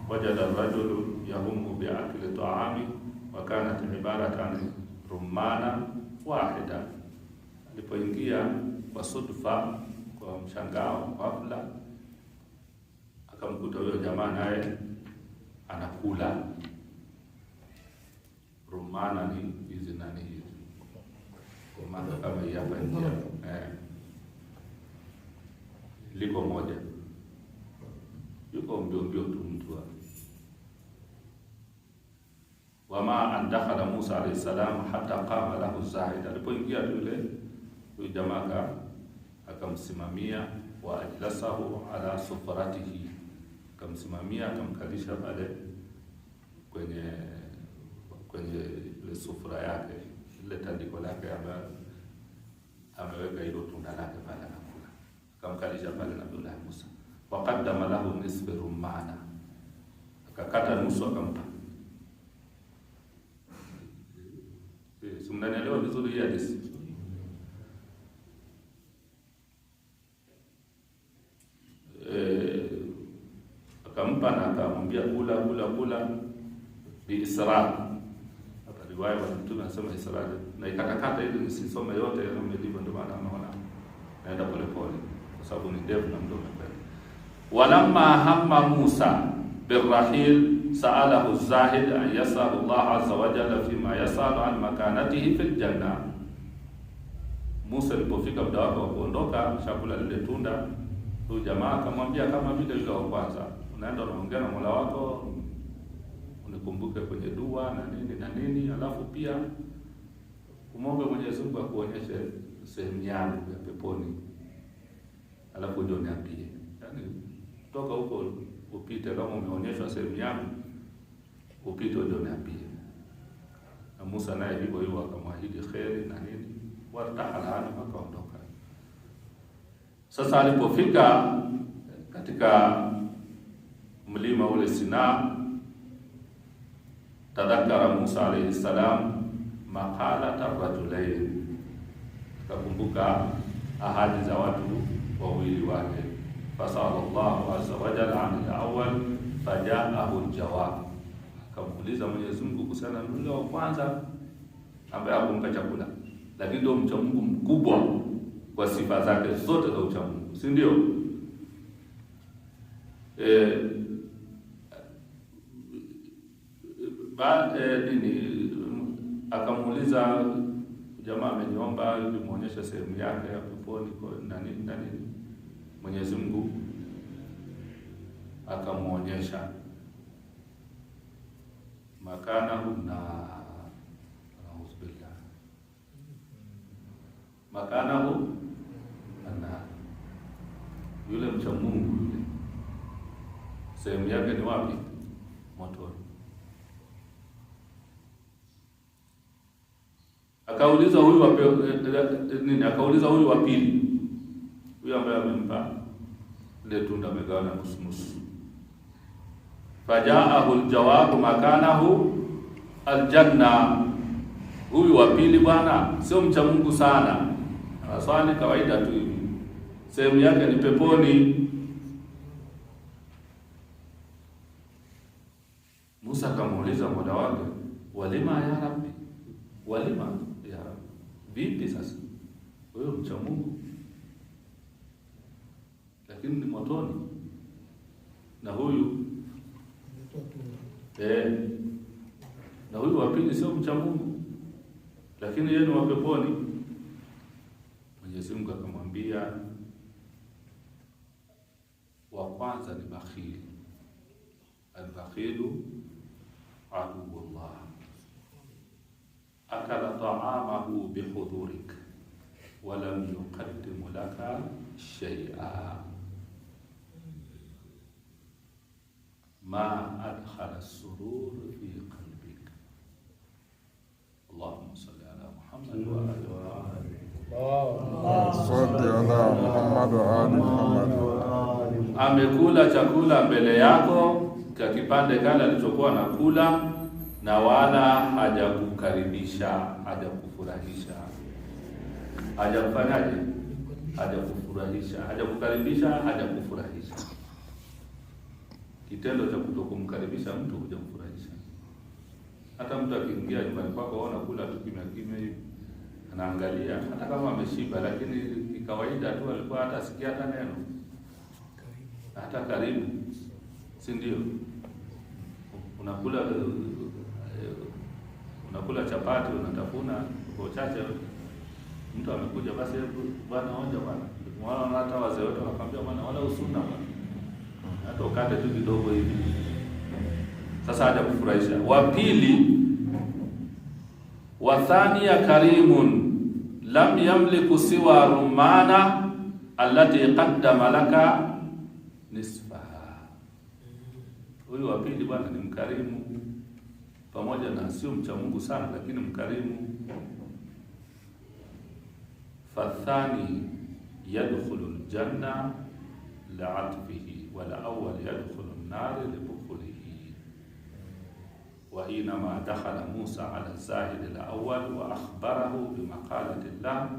wajada rajulu yahumu bi'akli ta'ami wa kanat ibaratan rumana wahida. Alipoingia kwa sudfa, kwa mshangao ghafla, akamkuta huyo jamaa naye anakula rumana. Ni hizi nani hizi kwa maana kama hii hapa nje, liko moja, yuko mbio tu mtu. Wama an dakhala Musa alayhi salam hatta qama lahu zahid. Alipoingia yule huyu jamaa akamsimamia, wa ajlasahu ala sufratihi, akamsimamia, akamkalisha pale kwenye ile sufra yake, ile tandiko lake ambayo ameweka hilo tunda lake pale, anakula. Akamkalisha pale Nabii Musa, wa qaddama lahu nisfa rumana, akakata nusu akampa. Simnanielewa vizuri hii hadithi? Akampa na akamwambia kula biisra. Hapa riwaya wa Mtume anasema isra, na ikatakata ili nisisome yote yaliyodivyo, ndio maana naona naenda polepole kwa sababu ni ndefu na muda umekwenda. Walamma hamma Musa birrahil sa'alahu az-zahid an yas'ala Allah azza wa jalla fima yas'alu an makanatihi fil janna. Musa alipofika muda wake wa kuondoka, chakula lile tunda, huyu jamaa akamwambia kama vile yule wa kwanza, unaenda unaongea na Mola wako, unikumbuke kwenye dua na nini, alafu pia umombe Mwenyezi Mungu akuonyeshe sehemu yangu ya peponi, alafu ndio niambie. Yaani toka huko upite, kama umeonyeshwa sehemu yangu upite ndio niambie. Na Musa naye hivyo hivyo akamwahidi kheri na nini, watahala akaondoka. Sasa alipofika katika mlima ule Sinaa, tadhakara Musa alayhi salam maqalat ar-rajulain, akakumbuka ahadi za watu wawili wake. Fasala Allahu azza wa jalla an al-awwal Fajaahu aljawab, akamuuliza Mwenyezi Mungu kuhusiana na yule wa kwanza ambaye hakumpa chakula, lakini ndio mcha Mungu mkubwa kwa sifa zake zote za ucha Mungu, si ndio? Akamuuliza jamaa, ameniomba nimuonyeshe sehemu yake ya peponi na nini. Mwenyezi Mungu akamuonyesha makanahu na auzubillah, makanahu na yule mcha Mungu yule sehemu yake ni wapi? Motoni. Akauliza huyu wa nini? Akauliza huyu wa pili, huyu ambaye amempa ile tunda amegawana nusu. Fajaahu aljawabu makanahu aljanna. Huyu wa pili bwana sio mcha Mungu sana, anaswali kawaida tu hivi, sehemu yake ni peponi. Musa akamuuliza Mola wake, walima ya Rabbi, walima ya Rabbi, vipi sasa wewe mcha Mungu lakini ni motoni, na huyu na huyu wa pili sio mcha Mungu lakini yeye ni wa peponi? Mwenyezi Mungu akamwambia, wa kwanza ni bakhili, al-bakhilu aduwwullah, akala ta'amahu bihudhurik wa lam yuqaddim laka shay'a ma adkhala as-surur fi qalbik. Allahumma salli ala Muhammad wa ali Muhammad wa ali Muhammad. Amekula chakula mbele yako kwa kipande kale alichokuwa nakula, na wala hajakukaribisha, hajakufurahisha. Hajakufanyaje? Hajakufurahisha, hajakukaribisha, hajakufurahisha. Kitendo cha kutokumkaribisha mtu hujamfurahisha. Hata mtu akiingia nyumbani kwako aona kula tu kimya hivi, anaangalia hata kama ameshiba, lakini kawaida tu alikuwa hata sikia hata neno, hata karibu, si ndio? Unakula chapati, unatafuna kwa chache, mtu amekuja, basi bwana onja bwana. Wala hata wazee wote wanakuambia bwana, wala usuna bwana, hata ukate tu kidogo hivi. Sasa haja kufurahisha. Wa pili, wa thaniya karimun lam yamliku siwa rumana allati qaddama laka nisfaha. Huyu wa pili bwana ni mkarimu, pamoja na sio mcha Mungu sana lakini mkarimu. Fathani yadkhulu aljanna la'atfihi wal awwal yadkhulu an-nar libukhulihi. Wa inama dakhala Musa ala zahid al-awwal wa akhbarahu bimaqalati Allah.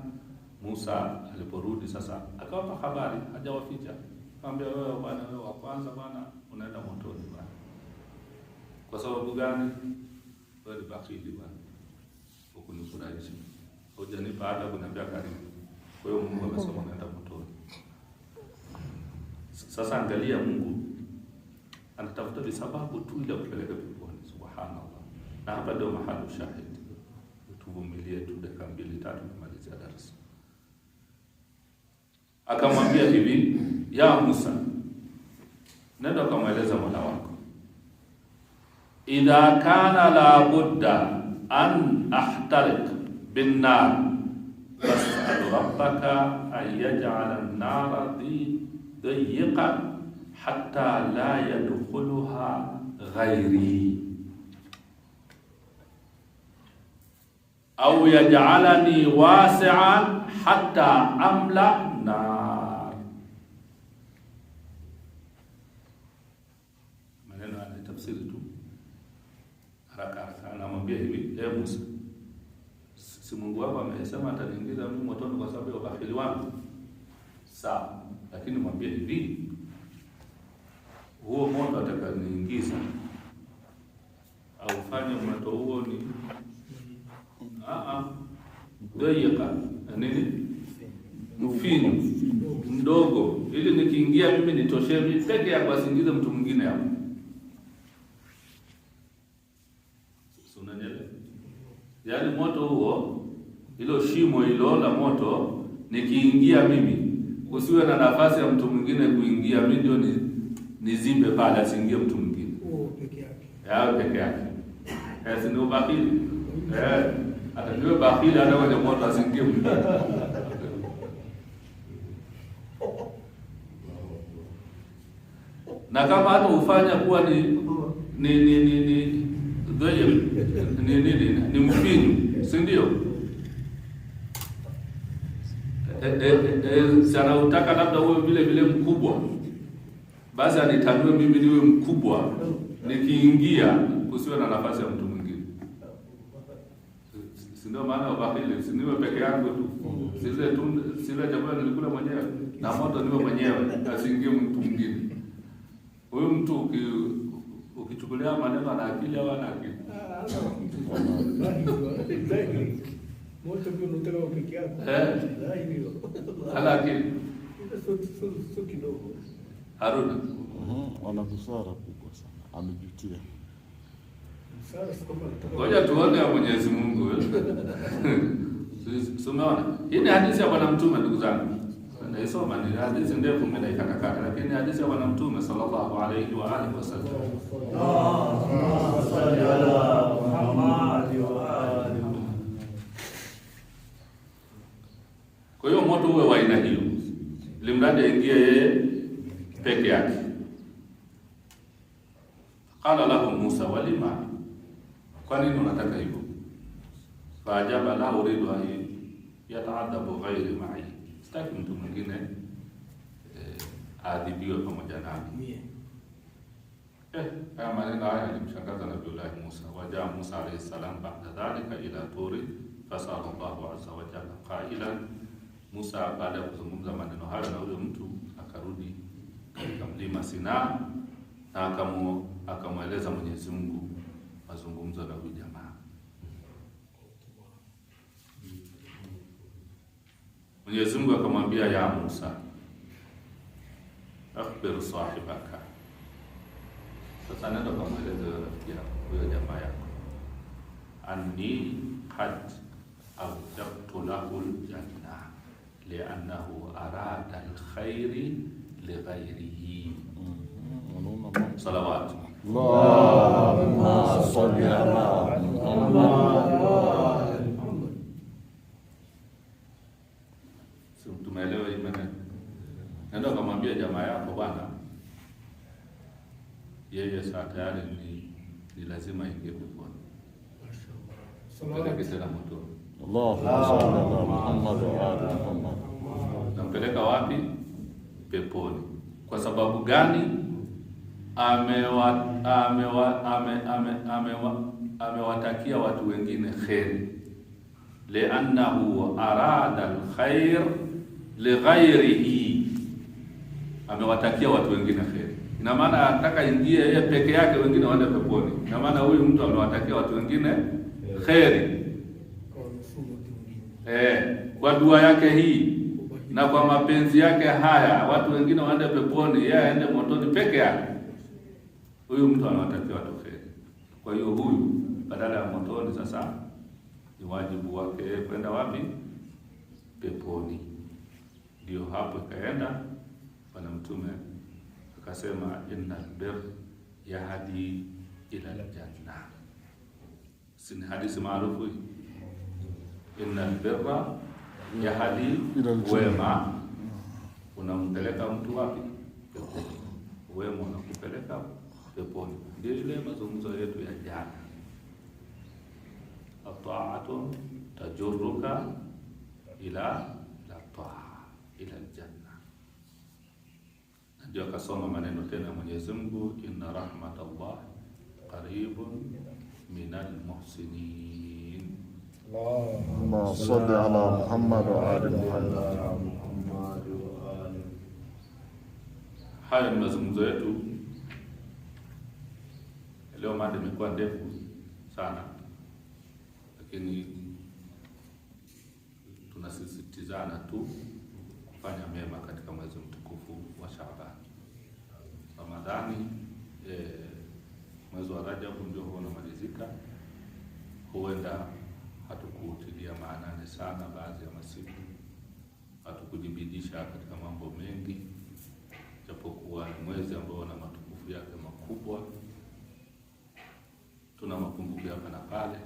Musa aliporudi sasa akawapa habari, hajawaficha. Akamwambia, wewe bwana, wewe wa kwanza bwana unaenda motoni bwana. Kwa sababu gani? Wewe ni bakhili bwana, ukunifurahisha, hujanipa hata kuniambia karibu. Kwa hiyo Mungu amesema unaenda motoni. Sasa angalia, Mungu anatafuta sababu tu ili kupeleka peponi. Subhanallah. Na hapa ndio mahali shahidi. Tuvumilie tu dakika 2-3 kumalizia darasa. Akamwambia hivi, ya Musa, nenda kamweleza Mola wako, idha kana la budda an ahtariq bin nar fas'al rabbaka an yaj'ala an-nara dayiqan hatta la yadkhuluha ghairi au yaj'alani wasi'an hatta amla nar. Maneno ya tafsiri tu haraka. Anamwambia hivi, Musa, si Mungu wako amesema ataniingiza mimi motoni kwa sababu ya ubakhili wangu? Sawa, lakini mwambie hivi, huo moto atakaniingiza au fanye moto huo ni dayika nini, mfinyu mdogo, ili nikiingia mimi nitoshe peke yangu, asiingize mtu mwingine hapo. Unanielewa? Yaani moto huo, hilo shimo hilo la moto, nikiingia mimi usiwe na nafasi ya mtu mwingine kuingia, mimi ndio nizimbe pale, asiingie mtu mwingine. Peke yake. Yao peke yake. Si ndio bakili? Hata ndio bakili, hata kwenye moto asiingie mtu. Na kama hata ufanya kuwa ni mfinyu, si ndio? Sana utaka labda uwe vile mkubwa, basi anitanue mimi niwe mkubwa, nikiingia kusiwe na nafasi ya mtu mwingine. Si ndio maana ubahili, si niwe peke yangu tu. Sile chakula nilikula mwenyewe na moto niwe mwenyewe, asiingie mtu mwingine. Huyu mtu ukichukulia maneno ana akili au ana akili? Moto pia unataka peke yako. Ana akili. Sio kidogo. Haruna. Wana busara kubwa sana. Amejutia. Ngoja tuone ya Mwenyezi Mungu. Umeona? Hii ni hadithi ya Bwana Mtume, ndugu zangu. Naisoma ni hadithi ndefu mnaikatakata, lakini hadithi ya Bwana Mtume sallallahu alayhi wa alihi wasallam. Salli ala Muhammad wa ali. Kwa hiyo moto uwe wa aina hiyo, limradi aingie yeye peke yake. Qala lahu Musa, walima, kwa nini unataka hivyo? Faajaba lahu, uridu an yataadabu ghairi ma'i, sitaki mtu mwingine aadhibiwe pamoja nami. Haya maneno haya yalimshangaza Nabiullah Musa. Wajaa Musa alayhi salam ba'da dhalika ila Turi fasala Allahu azza wa jalla qailan, Musa baada ya kuzungumza maneno hayo na huyo mtu akarudi katika mlima Sinaa na akamweleza Mwenyezi Mungu mazungumzo na huyo jamaa. Mwenyezi Mungu akamwambia, ya Musa, akhbir sahibaka. Sasa nenda kamweleze rafiki yako, huyo jamaa yako, anni qad awjabtu lahu aljanna li'annahu arada alkhairi lighairihi. Salawat. Allahumma salli ala Muhammad. Tumeelewa hii maneno? Nenda kamwambia jamaa yako, bwana, yeye saa tayari ni lazima ingie peponi. Peleke tena moto. Allahumma salli ala Muhammad wa ali Muhammad. Nampeleka wapi? Peponi. Kwa sababu gani? Amewatakia watu wengine kheri, li'annahu arada alkhair lighairihi, amewatakia watu wengine kheri. Ina maana anataka ingie yeye peke yake, wengine waende peponi. Ina maana huyu mtu amewatakia watu wengine kheri, kwa dua yake hii na kwa mapenzi yake haya, watu wengine waende peponi, yeye aende motoni peke yake. Huyu mtu anawatakia watu kheri. Kwa hiyo huyu badala ya motoni, sasa ni wajibu wake kwenda wapi? Peponi. Ndio hapo ikaenda Bwana Mtume akasema, innal birr yahdi ila aljanna. Si hadithi maarufu hii? Innal birra yahdi, wema unampeleka mtu wapi? Peponi. Wema unakupeleka peponi. Ndio ile mazungumzo yetu ya jana, at-ta'atu tajurruka ila ila aljanna. Ndio akasoma maneno tena Mwenyezi Mungu, inna rahmatallah qaribun minal muhsinin. Allahumma salli ala Muhammad wa ali Muhammad. Haya ni mazungumzo yetu Leo mada imekuwa ndefu sana, lakini tunasisitizana tu kufanya mema katika mwezi mtukufu wa Shaaban. Ramadhani, mwezi wa Rajab ndio unamalizika. Huenda hatukutilia maanani sana baadhi ya masiku, hatukujibidisha katika mambo mengi, japokuwa ni mwezi ambao una matukufu yake makubwa. Tuna mapungufu hapa na pale,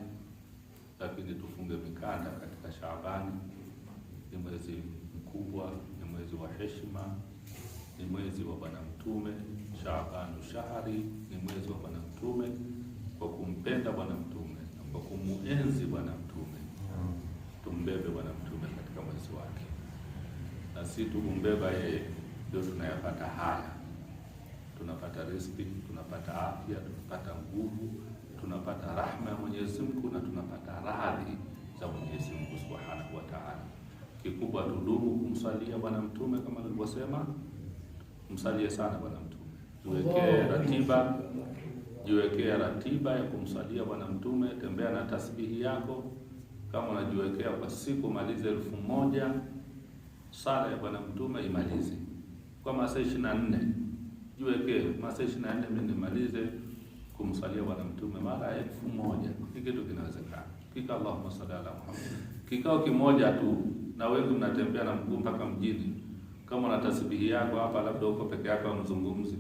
lakini tufunge mikanda katika Shaabani. Ni mwezi mkubwa, ni mwezi wa heshima, ni mwezi wa Bwana Mtume. Shaabanu shahri, ni mwezi wa Bwana Mtume. Kwa kumpenda Bwana Mtume na kwa kumuenzi Bwana Mtume, tumbebe Bwana Mtume katika mwezi wake, na si tukumbeba yeye ndio tunayapata haya. Tunapata riziki, tunapata afya, tunapata nguvu, tunapata rahma ya Mwenyezi Mungu, na tunapata radhi za Mwenyezi Mungu Subhanahu wa Ta'ala. Kikubwa tudumu kumsalia Bwana Mtume kama nilivyosema. Msalie sana Bwana Mtume. Jiwekea ratiba ya kumsalia Bwana Mtume. Tembea na tasbihi yako. Kama unajiwekea kwa siku malize 1000 sala ya Bwana Mtume, imalize kwa masaa 24. Jiwekee masaa 24 mimi nimalize kumsalia Bwana Mtume mara 1000. Hiki kitu kinawezekana. Kika Allahumma salli ala Muhammad. Kikao kimoja tu, na wewe unatembea na mguu mpaka mjini. Kama una tasbihi yako hapa, labda uko peke yako mzungumzi,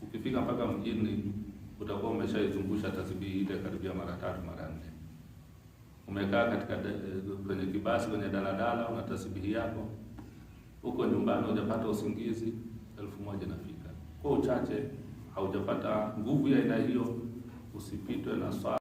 ukifika mpaka mjini utakuwa umeshaizungusha tasbihi ile karibia mara 3 mara 4. Umekaa katika kwenye kibasi, kwenye daladala, una tasbihi yako. Uko nyumbani hujapata usingizi, 1000 nafika. Kwa uchache haujapata nguvu ya aina hiyo, usipitwe na swala.